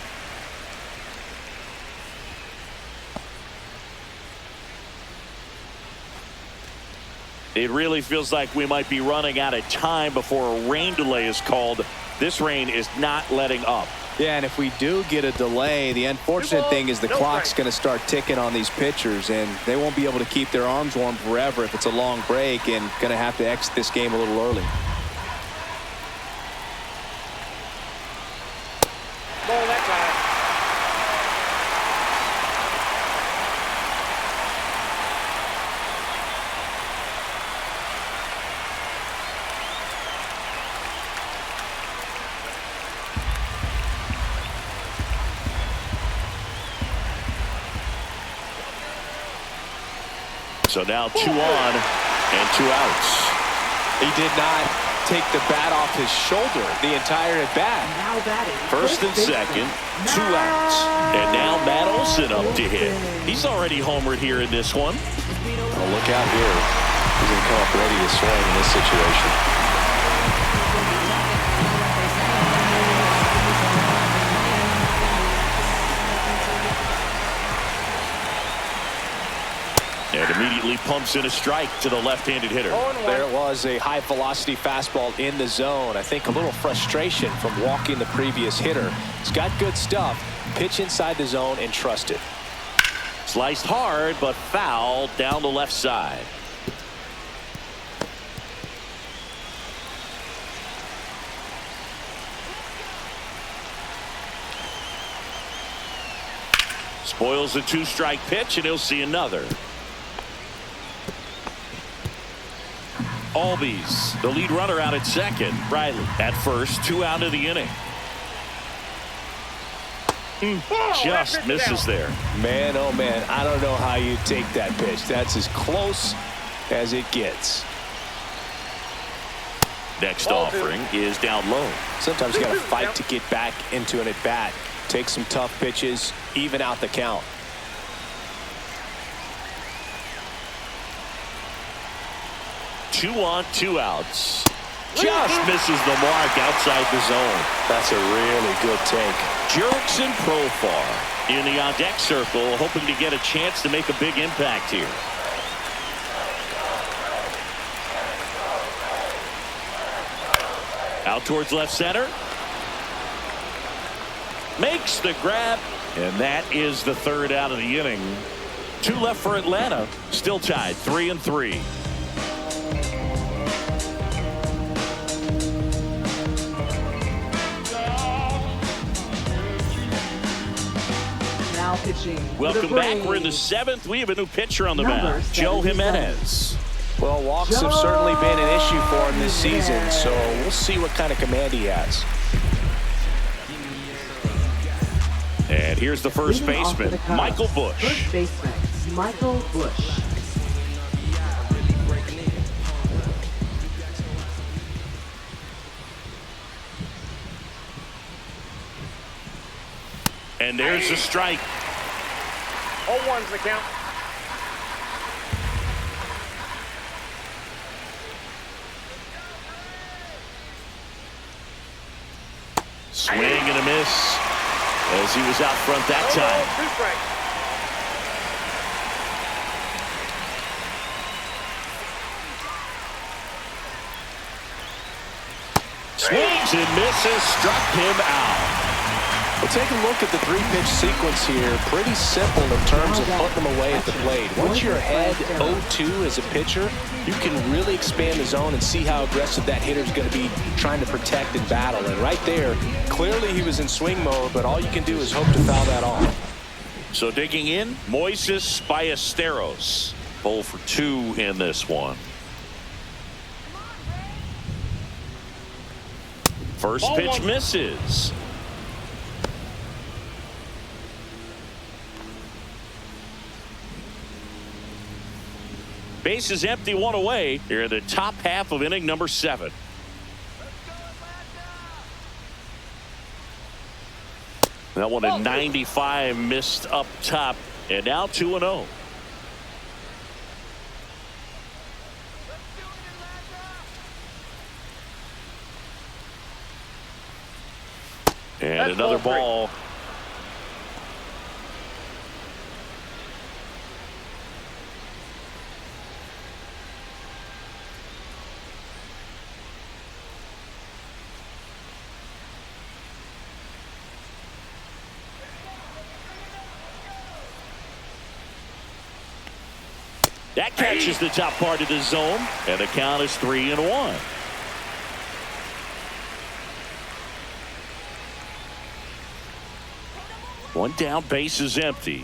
It really feels like we might be running out of time before a rain delay is called. This rain is not letting up. Yeah, and if we do get a delay, the unfortunate thing is the clock's going to start ticking on these pitchers, and they won't be able to keep their arms warm forever if it's a long break, and going to have to exit this game a little early. Ball that time. So now 2 on and 2 outs. He did not take the bat off his shoulder the entire at bat. Now batting, First and second, 2 outs. And now Matt Olson up to hit. He's already homered here in this one. Oh, look out here. He's going to come up ready to swing in this situation. And immediately pumps in a strike to the left-handed hitter. There it was, a high-velocity fastball in the zone. I think a little frustration from walking the previous hitter. He's got good stuff. Pitch inside the zone and trust it. Sliced hard, but foul down the left side. Spoils the 2-strike pitch, and he'll see another. Albies, the lead runner, out at second. Riley at first, 2 out of the inning. Just misses there. Man, oh man, I don't know how you take that pitch. That's as close as it gets. Next offering is down low. Sometimes you got to fight to get back into an at-bat. Take some tough pitches, even out the count. Two on, two outs. Just misses the mark outside the zone. That's a really good take. Jurickson Profar in the on-deck circle, hoping to get a chance to make a big impact here. Out towards left center. Makes the grab, and that is the third out of the inning. Two left for Atlanta, still tied 3-3. Now pitching. Welcome back. We're in the seventh. We have a new pitcher on the mound, Joe Jimenez. Well, walks have certainly been an issue for him this season, so we'll see what kind of command he has. And here's the first baseman, Michael Bush. First baseman, Michael Bush. And there's the strike. 0-1's the count. Swing and a miss as he was out front that time. 2 strikes. Swings and misses, struck him out. Well, take a look at the three-pitch sequence here. Pretty simple in terms of putting them away at the plate. Once you're ahead 0-2 as a pitcher, you can really expand the zone and see how aggressive that hitter is going to be trying to protect and battle. And right there, clearly he was in swing mode, but all you can do is hope to foul that off. So digging in, Moises Ballesteros. 0 for 2 in this one. First pitch misses. Base is empty, 1 away. Here in the top half of inning number 7. That one at 95 missed up top, and now 2-0. And another ball. That catches the top part of the zone, and the count is 3-1. One down, base is empty.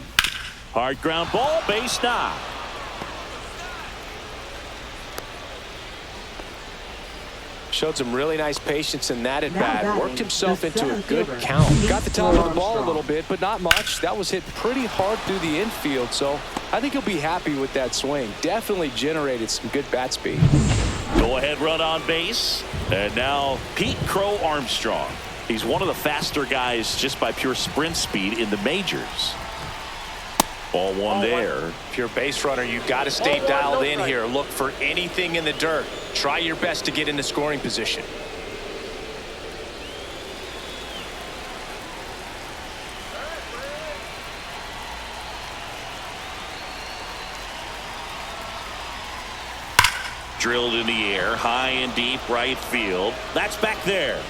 Hard ground ball, base knock. Showed some really nice patience in that at bat. Worked himself into a good count. Got the top of the ball a little bit, but not much. That was hit pretty hard through the infield, so I think he'll be happy with that swing. Definitely generated some good bat speed. Go ahead run on base. And now Pete Crow Armstrong. He's one of the faster guys just by pure sprint speed in the majors. Ball one there. If you're a base runner, you got to stay dialed in here. Look for anything in the dirt. Try your best to get into scoring position. Drilled in the air, high and deep right field. That's back there.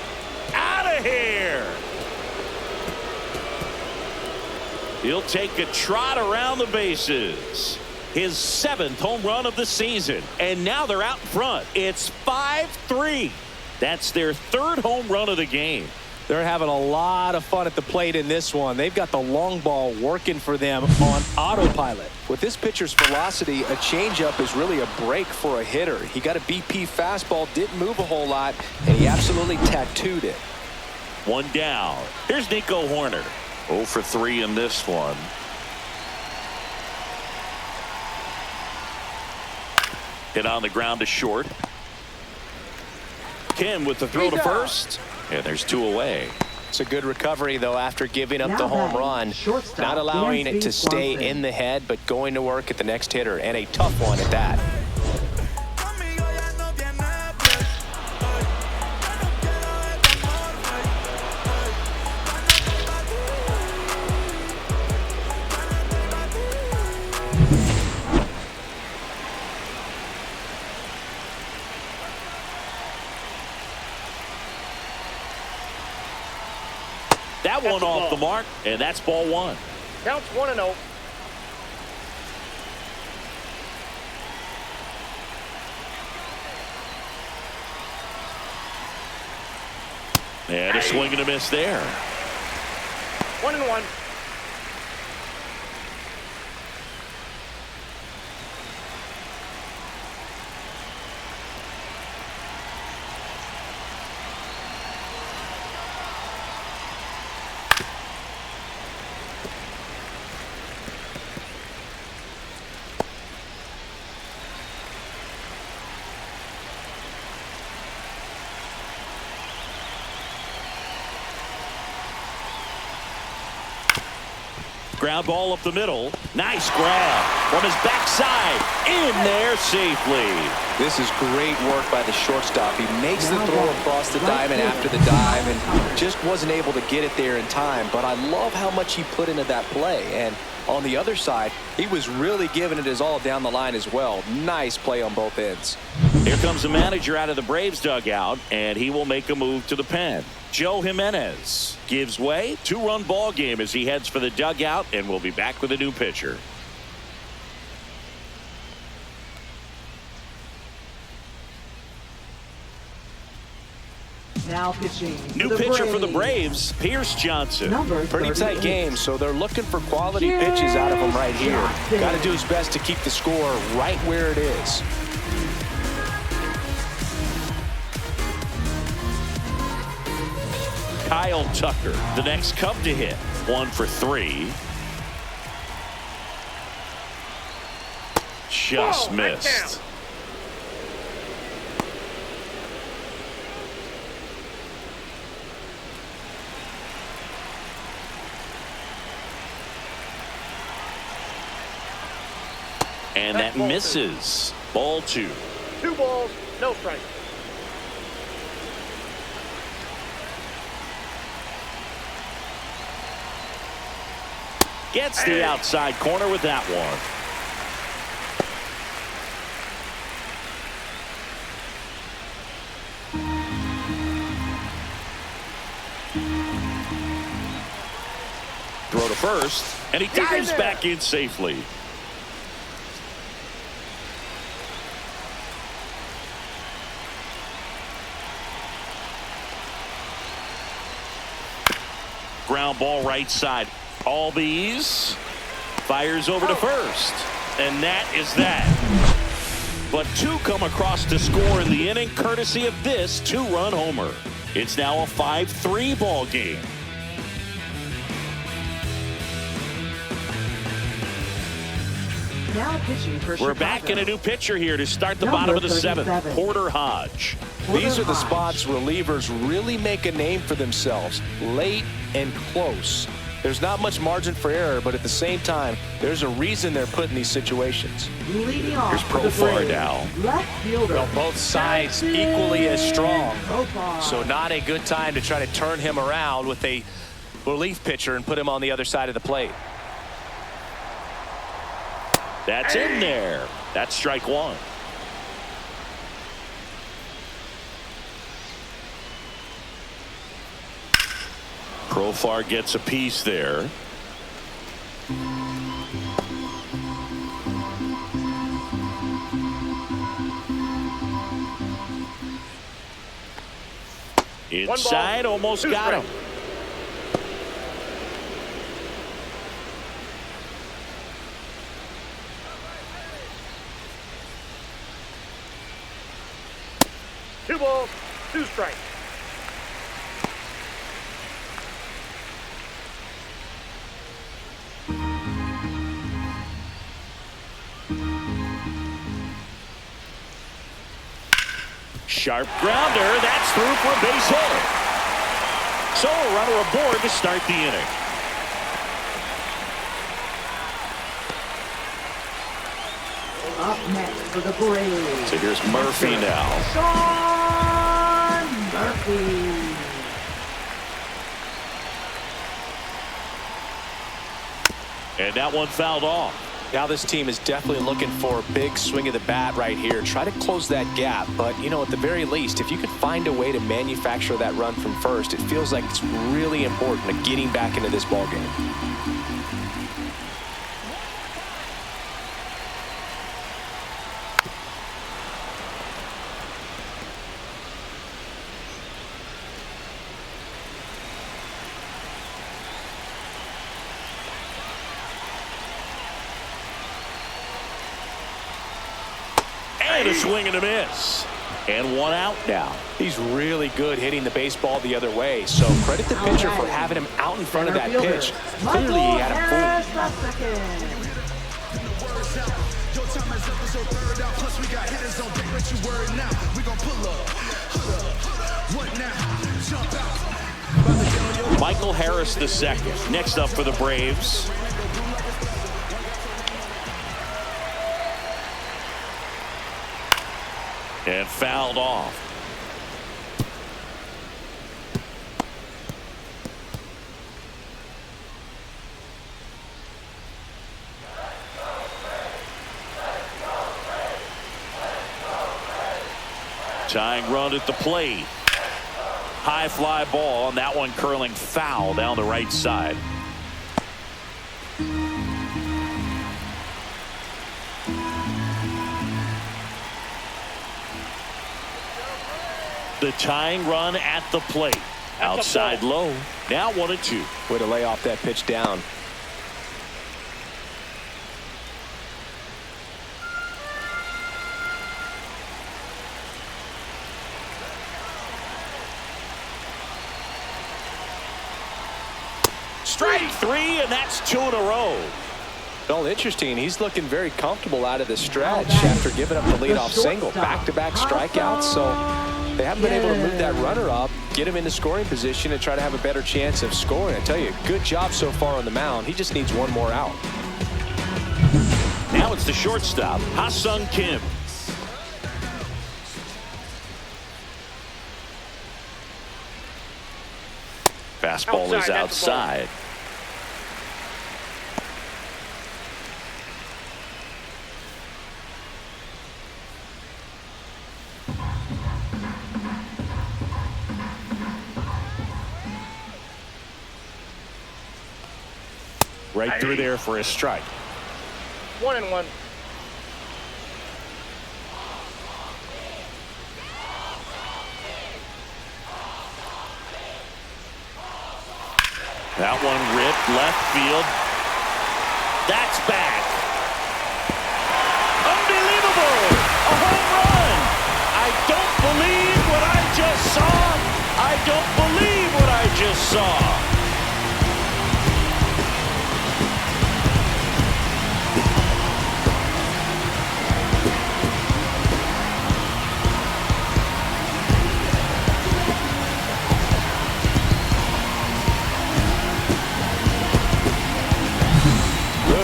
Out of here. He'll take a trot around the bases. His 7th home run of the season. And now they're out in front. It's 5-3. That's their 3rd home run of the game. They're having a lot of fun at the plate in this one. They've got the long ball working for them on autopilot. With this pitcher's velocity, a changeup is really a break for a hitter. He got a BP fastball, didn't move a whole lot, and he absolutely tattooed it. One down. Here's Nico Horner. 0 for 3 in this one. Hit on the ground to short. Kim with the throw to first. And there's 2 away. It's a good recovery, though, after giving up Now the home batting, run. shortstop, Not allowing it to stay Swanson. in the head, but going to work at the next hitter, and a tough one at that. That one off the mark, and that's ball 1. Counts 1-0. And a swing and a miss there. 1-1. Ground ball up the middle. Nice grab from his backside. In there safely. This is great work by the shortstop. He makes the Now throw batting, across the right diamond field. after the dive and just wasn't able to get it there in time. But I love how much he put into that play. And on the other side, he was really giving it his all down the line as well. Nice play on both ends. Here comes the manager out of the Braves dugout, and he will make a move to the pen. Joe Jimenez gives way. 2-run ball game as he heads for the dugout, and we'll be back with a new pitcher. Now pitching. New pitcher for the Braves, Pierce Johnson. Number Pretty tight 38. game, so they're looking for quality pitches out of him right here. Got to do his best to keep the score right where it is. Kyle Tucker, the next Cub to hit. 1 for 3. Just Whoa, missed. And that That's ball 2. misses. Ball 2. 2 balls, no strike. Gets the outside corner with that one. Throw to first, and he dives there. back in safely. Ground ball right side. Albies fires over to first, and that is that. But 2 come across to score in the inning, courtesy of this 2-run homer. It's now a 5-3 ball game. Now pitching for We're Chicago. back in a new pitcher here to start the Number bottom of the 37. 7th. Porter Hodge. These are the Hodge. spots relievers really make a name for themselves, late and close. There's not much margin for error, but at the same time, there's a reason they're put in these situations. Leading off Here's for the Profar Braves, now. Left fielder. Well, both sides equally as strong. Profar. So not a good time to try to turn him around with a relief pitcher and put him on the other side of the plate. That's in there. That's strike 1. Profar gets a piece there. Inside, almost 2 got him. strikes. Two balls, 2 strikes. sharp grounder. That's through for a base hit. So a runner aboard to start the inning. Up next for the Braves. So here's Murphy now. Sean Murphy. And that one fouled off. Now this team is definitely looking for a big swing of the bat right here. Try to close that gap. But, you know, at the very least, if you could find a way to manufacture that run from first, it feels like it's really important to getting back into this ballgame. And a swing and a miss. And one out now. He's really good hitting the baseball the other way. So credit the pitcher for having him out in front of that pitch. Clearly he had him fooled. Michael Harris the second. Next up for the Braves. And fouled off. Tying run at the plate. High fly ball, and that one curling foul down the right side. The tying run at the plate. Outside low. Now 1-2. Way to lay off that pitch down. Strike three, and that's 2 in a row. Well, interesting. He's looking very comfortable out of the stretch after giving up the leadoff single. Back-to-back strikeouts, so they haven't been able to move that runner up, get him into scoring position, and try to have a better chance of scoring. I tell you, good job so far on the mound. He just needs one more out. Now it's the shortstop, Ha-Sung Kim. Fastball is outside. Right through there for a strike. 1-1. That one ripped left field. That's back. Unbelievable! A home run! I don't believe what I just saw. I don't believe what I just saw.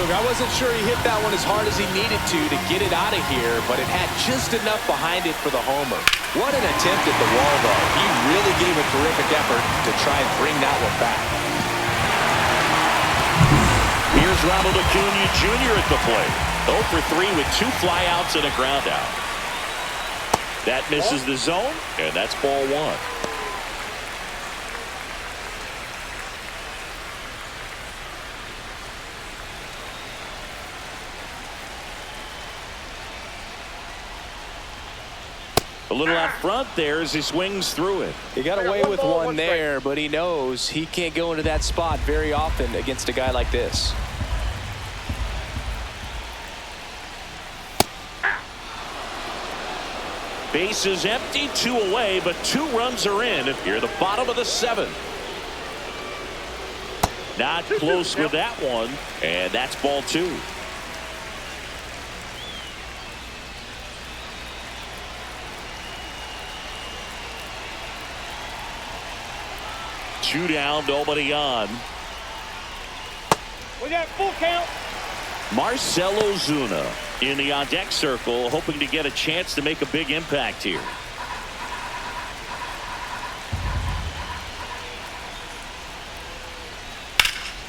I wasn't sure he hit that one as hard as he needed to get it out of here, but it had just enough behind it for the homer. What an attempt at the wall, though. He really gave a terrific effort to try and bring that one back. Here's Ronald Acuna Jr. at the plate. 0 for 3 with 2 flyouts and a ground out. That misses the zone, and that's ball 1. A little out front there as he swings through it. He got away with one there, but he knows he can't go into that spot very often against a guy like this. Base is empty, 2 away, but 2 runs are in. Here, the bottom of the 7th. Not close with that one, and that's ball 2. 2 down, nobody on. We got full count. Marcell Ozuna in the on-deck circle, hoping to get a chance to make a big impact here.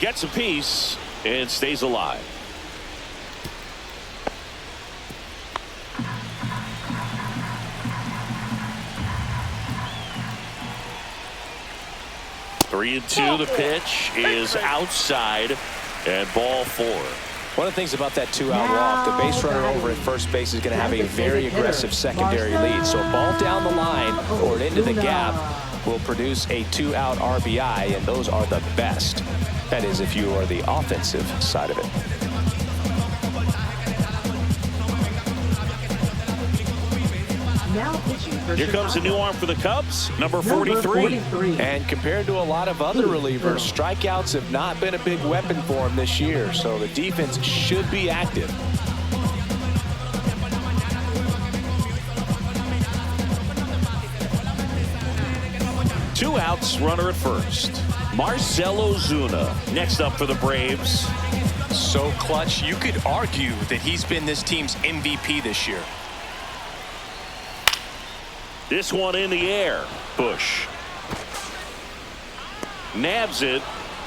Gets a piece and stays alive. Three and two. The pitch is outside and ball 4. One of the things about that 2-out walk, the base runner over at first base is going to have a very aggressive secondary lead. So a ball down the line or into the gap will produce a 2-out RBI, and those are the best. That is, if you are the offensive side of it. Now pitching for Here comes a new arm for the Cubs, number 43. And compared to a lot of other relievers, strikeouts have not been a big weapon for him this year, so the defense should be active. Two outs, runner at first. Marcell Ozuna next up for the Braves. So clutch, you could argue that he's been this team's MVP this year. This one in the air. Bush nabs it.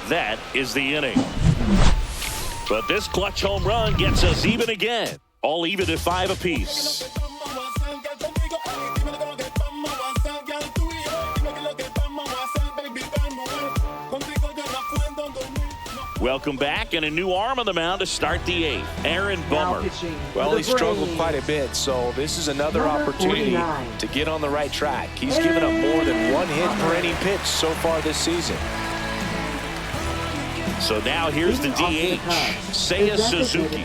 That is the inning. But this clutch home run gets us even again. All even at 5 apiece. Welcome back, and a new arm on the mound to start the 8th. Aaron Bummer. Well, he struggled quite a bit, so this is another opportunity to get on the right track. He's given up more than 1 hit per inning pitch so far this season. So now here's the DH, Seiya Suzuki.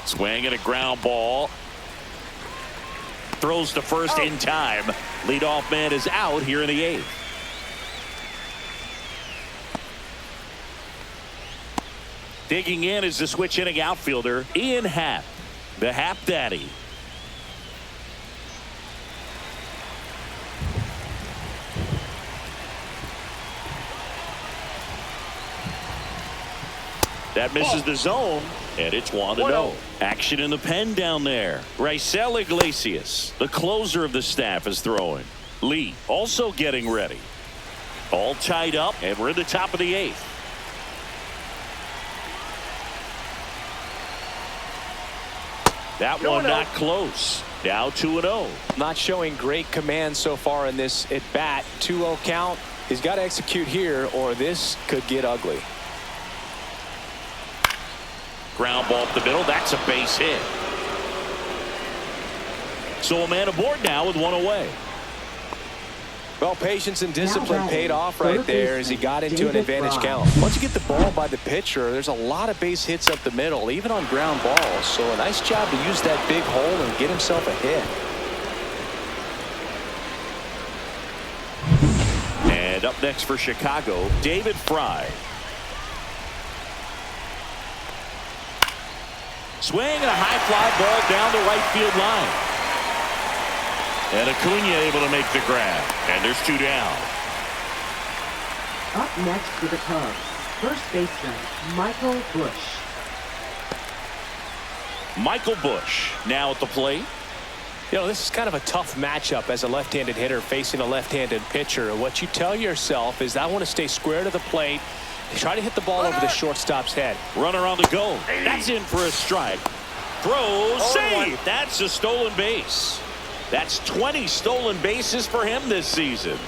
Swing and a ground ball. Throws to first in time. Leadoff man is out here in the 8th. Digging in is the switch hitting outfielder, Ian Happ, the Happ Daddy. That misses the zone, and it's 1-0. Action in the pen down there. Raisel Iglesias, the closer of the staff, is throwing. Lee also getting ready. All tied up, and we're in the top of the 8th. That one not close. Now 2-0. Not showing great command so far in this at bat. 2-0 count. He's got to execute here, or this could get ugly. Ground ball up the middle. That's a base hit. So a man aboard now with 1 away. Well, patience and discipline paid off right there as he got into an advantage count. Once you get the ball by the pitcher, there's a lot of base hits up the middle, even on ground balls. So a nice job to use that big hole and get himself a hit. And up next for Chicago, David Fry. Swing and a high fly ball down the right field line. And Acuna able to make the grab. And there's 2 down. Up next for the Cubs, first baseman Michael Busch. Michael Busch now at the plate. You know, this is kind of a tough matchup as a left-handed hitter facing a left-handed pitcher. What you tell yourself is, I want to stay square to the plate, try to hit the ball over the shortstop's head. Runner on the go. That's in for a strike. Throws, save. That's a stolen base. That's 20 stolen bases for him this season.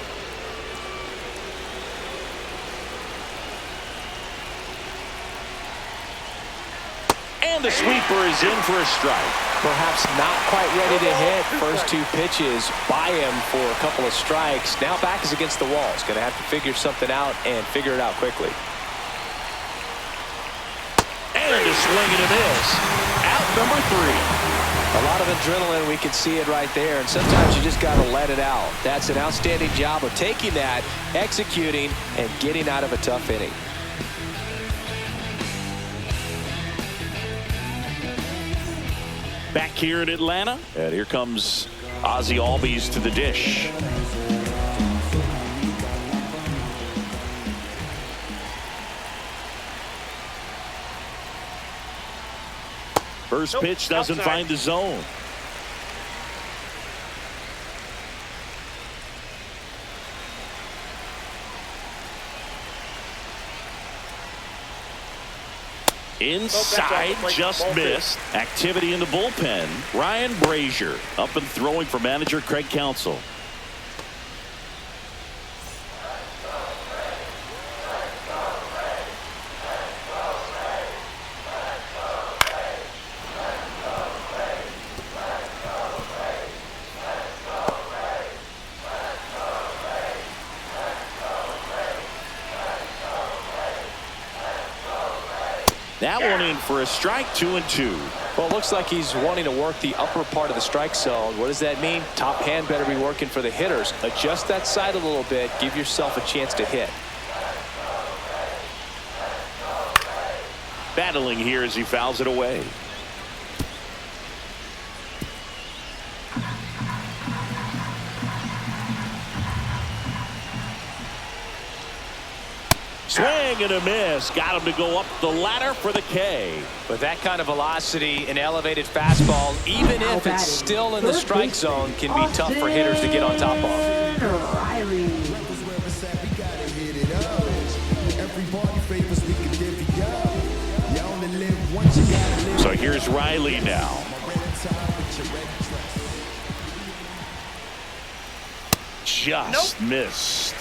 And the sweeper is in for a strike. Perhaps not quite ready to hit. First 2 pitches by him for a couple of strikes. Now back is against the wall. He's going to have to figure something out and figure it out quickly. And a swing and a miss. Out number 3. A lot of adrenaline, we can see it right there, and sometimes you just got to let it out. That's an outstanding job of taking that, executing, and getting out of a tough inning. Back here in Atlanta, and here comes Ozzie Albies to the dish. First pitch doesn't find the zone. Inside, just missed. Activity in the bullpen. Ryan Brazier up and throwing for manager Craig Counsell. That one in for a strike, 2-2. Well, it looks like he's wanting to work the upper part of the strike zone. What does that mean? Top hand better be working for the hitters. Adjust that side a little bit. Give yourself a chance to hit. Battling here as he fouls it away. Swing and a miss. Got him to go up the ladder for the K. With that kind of velocity, an elevated fastball, even if it's still in the strike zone, can be tough for hitters to get on top of. So here's Riley now. Just missed.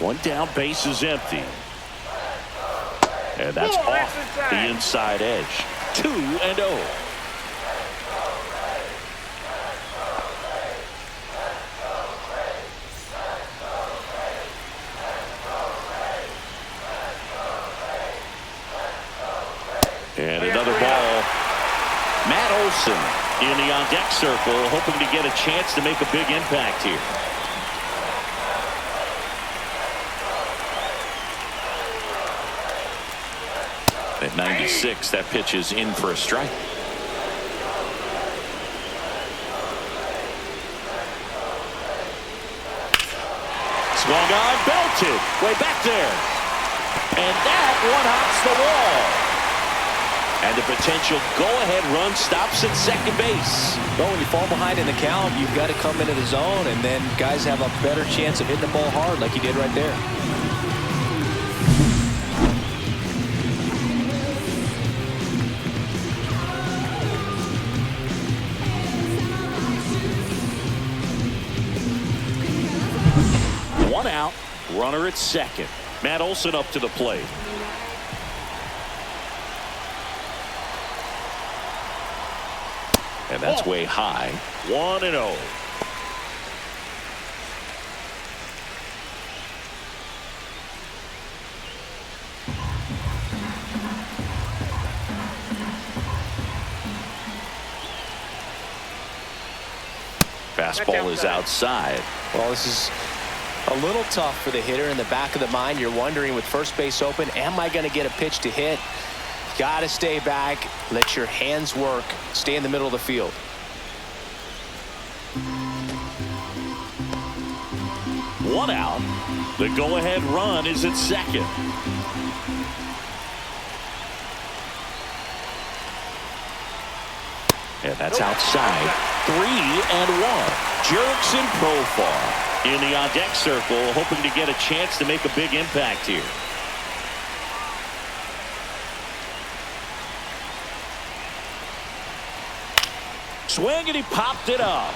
One down, base is empty. And that's off the inside edge. 2-0. And another ball. Matt Olson in the on-deck circle, hoping to get a chance to make a big impact here. At 96, that pitch is in for a strike. Swung on, belted, way back there. And that one hops the wall. And the potential go-ahead run stops at second base. Well, when you fall behind in the count, you've got to come into the zone, and then guys have a better chance of hitting the ball hard like he did right there. One out, runner at second. Matt Olson up to the plate. And that's way high. 1-0. Fastball is outside. Well, this is a little tough for the hitter. In the back of the mind, you're wondering, with first base open, am I going to get a pitch to hit? Got to stay back, let your hands work, stay in the middle of the field. One out. The go-ahead run is at second. And that's outside. 3-1. Jurickson Profar in the on-deck circle, hoping to get a chance to make a big impact here. Swing, and he popped it up.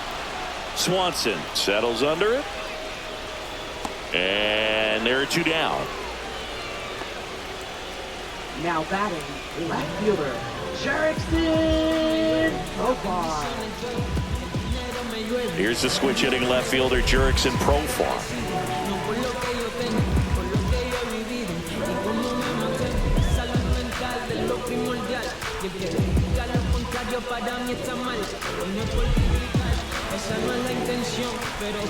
Swanson settles under it. And there are two down. Now batting, left fielder, Jurickson Profar. Here's the switch hitting left fielder, Jurickson Profar. Para mí está mal, no es por criticar, esa no es la intención, pero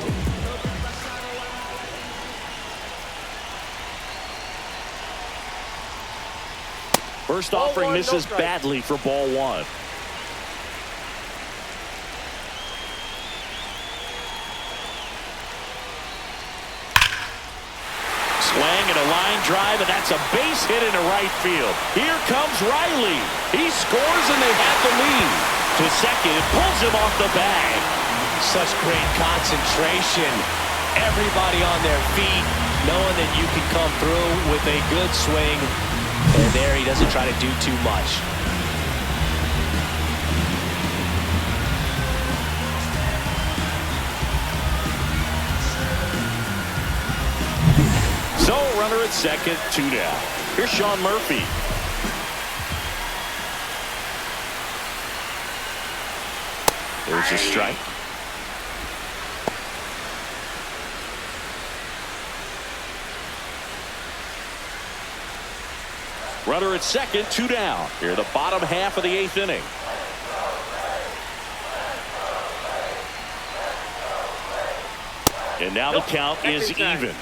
First Ball offering one, no misses strike. badly for ball one. Swing and a line drive, and that's a base hit into right field. Here comes Riley. He scores, and they have the lead. To second, it pulls him off the bag. Such great concentration. Everybody on their feet, knowing that you can come through with a good swing. And there he doesn't try to do too much. So, runner at second, 2 down. Here's Sean Murphy. There's a strike. Runner at second, 2 down. Here the bottom half of the 8th inning. And now the count is even.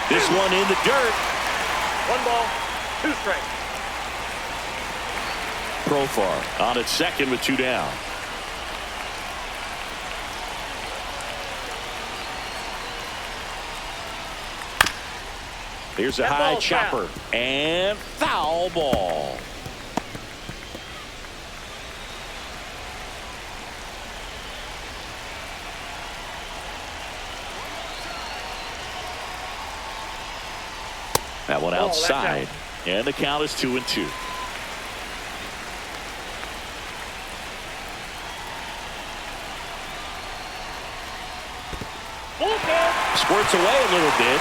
This one in the dirt. 1 ball, 2 strikes. Profar on at second with 2 down. Here's a That high ball's chopper and foul ball. That one outside, and the count is 2-2. Squirts away a little bit.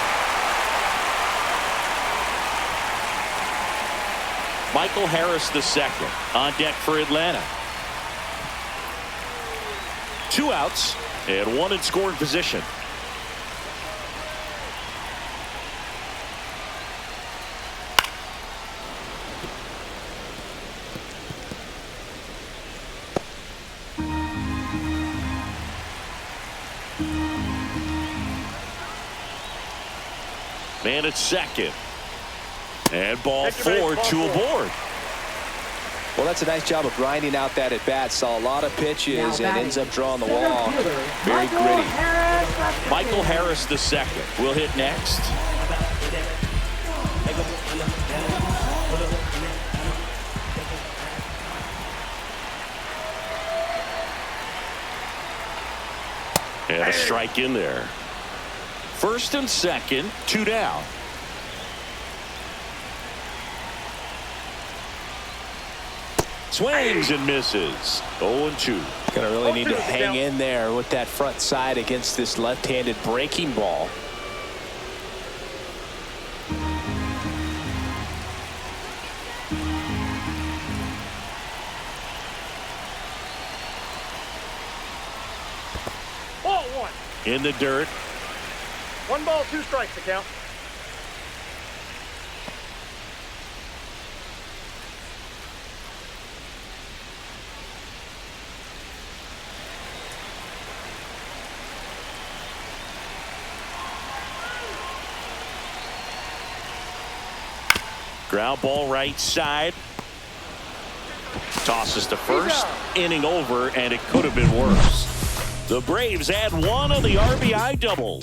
Michael Harris the second on deck for Atlanta. 2 outs and 1 in scoring position. Man at second. And ball 4, 2 aboard. Well, that's a nice job of grinding out that at bat. Saw a lot of pitches and ends up drawing the wall. Very gritty. Michael Harris the second will hit next. And a strike in there. First and second, 2 down. Swings and misses. 0-2. Gonna really need to hang in there with that front side against this left-handed breaking ball. Ball 1. In the dirt. 1 ball, 2 strikes to count. Ground ball right side. Tosses to first. Inning over, and it could have been worse. The Braves add 1 on the RBI double.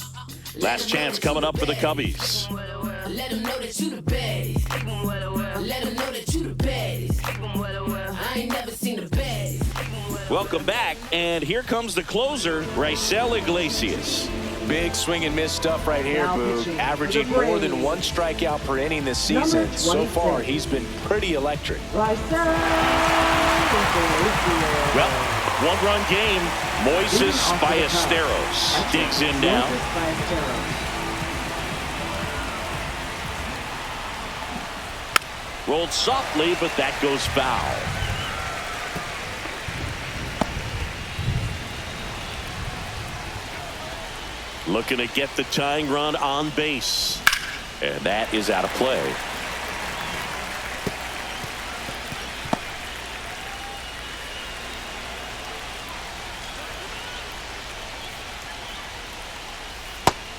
Last chance coming up for the Cubbies. Let them know that you the baddest. Let them know that you the baddest. I ain't never seen the baddest. Welcome back, and here comes the closer, Raisel Iglesias. Big swing and miss stuff right here, Boog. Averaging more than 1 strikeout per inning this season. So far, he's been pretty electric. Well, 1-run game. Moises Ballesteros digs in now. Rolled softly, but that goes foul. Looking to get the tying run on base. And that is out of play.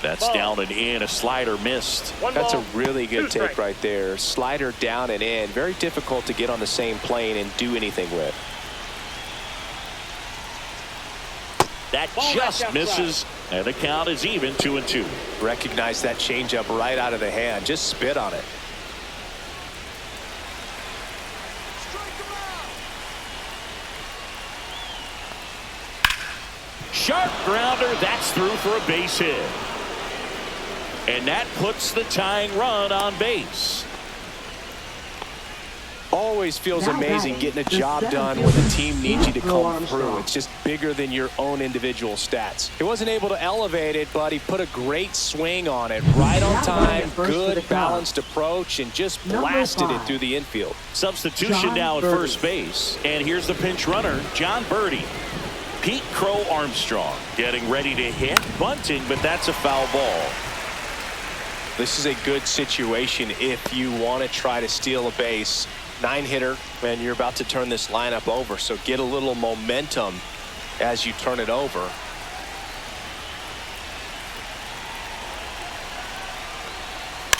That's down and in. A slider missed. That's a really good take strikes. right there. Slider down and in. Very difficult to get on the same plane and do anything with. That Ball just back misses, and the count is even 2-2. Recognize that changeup right out of the hand. Just spit on it. Sharp grounder. That's through for a base hit. And that puts the tying run on base. Always feels Now amazing batting, getting a the job center done when the fielder, team needs you to Paul come through. Armstrong. It's just bigger than your own individual stats. He wasn't able to elevate it, but he put a great swing on it. Right on Now batting time, at first for the good balanced approach, and just Number blasted it 5. through the infield. Substitution John now at Birdie. first base. And here's the pinch runner, John Birdie. Pete Crow Armstrong getting ready to hit. Bunting, but that's a foul ball. This is a good situation if you want to try to steal a base. 9-hitter, and you're about to turn this lineup over, so get a little momentum as you turn it over.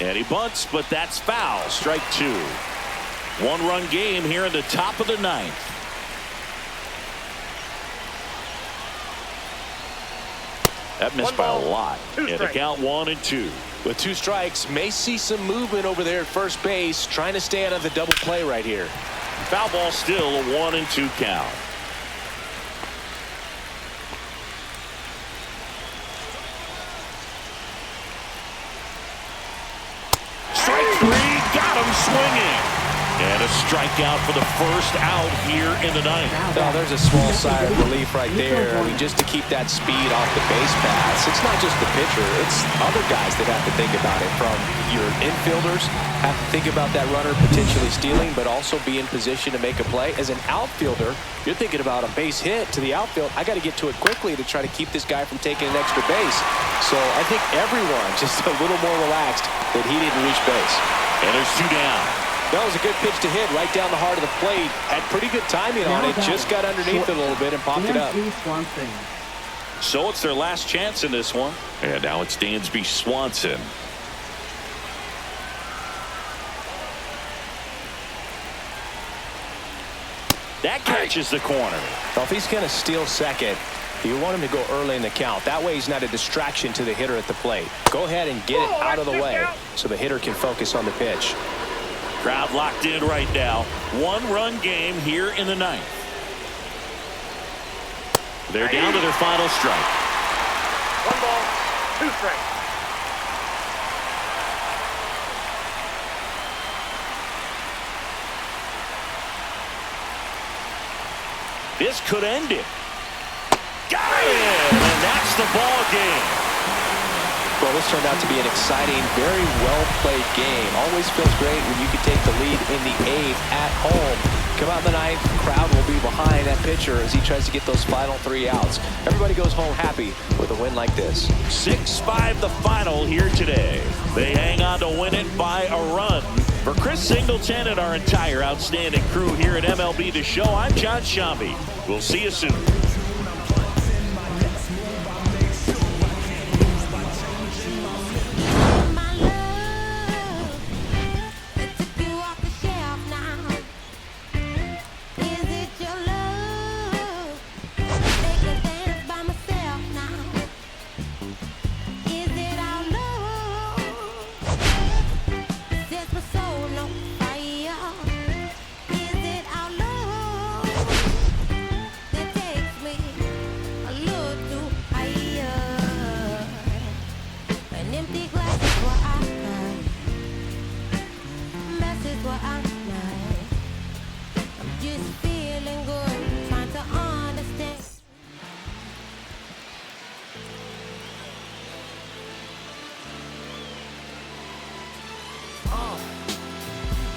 And he bunts, but that's foul. Strike 2. One-run game here in the top of the 9th. That missed by a lot. And the count 1-2. With 2 strikes, may see some movement over there at first base, trying to stay out of the double play right here. Foul ball still, a 1-2 count. Strike 3, got him swinging. And a strikeout for the first out here in the 9th. Now there's a small sigh of relief right there. I mean, just to keep that speed off the base paths. It's not just the pitcher, it's other guys that have to think about it. From your infielders have to think about that runner potentially stealing, but also be in position to make a play. As an outfielder, you're thinking about a base hit to the outfield. I got to get to it quickly to try to keep this guy from taking an extra base. So I think everyone just a little more relaxed that he didn't reach base. And there's 2 down. That was a good pitch to hit right down the heart of the plate. Had pretty good timing on it. Just got underneath it a little bit and popped it up. So it's their last chance in this one. And now it's Dansby Swanson. That catches the corner. Well, if he's going to steal second, you want him to go early in the count. That way he's not a distraction to the hitter at the plate. Go ahead and get it out of the way so the hitter can focus on the pitch. Crowd locked in right now. 1-run game here in the 9th. They're down to their final strike. 1 ball, 2 strikes. This could end it. Got it! And that's the ball game. Well, this turned out to be an exciting, very well-played game. Always feels great when you can take the lead in the 8th at home. Come out in the 9th, the crowd will be behind that pitcher as he tries to get those final 3 outs. Everybody goes home happy with a win like this. 6-5 the final here today. They hang on to win it by a run. For Chris Singleton and our entire outstanding crew here at MLB The Show, I'm John Shambi. We'll see you soon.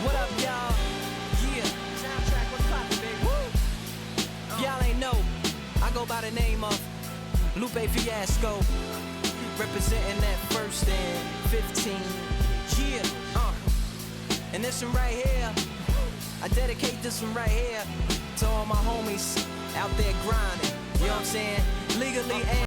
What up, y'all? Yeah. Soundtrack, what's poppin', baby? Woo! Y'all ain't know, I go by the name of Lupe Fiasco, representing that 1st and 15. Yeah. And this one right here, I dedicate this one right here to all my homies out there grinding. You know what I'm saying? Legally and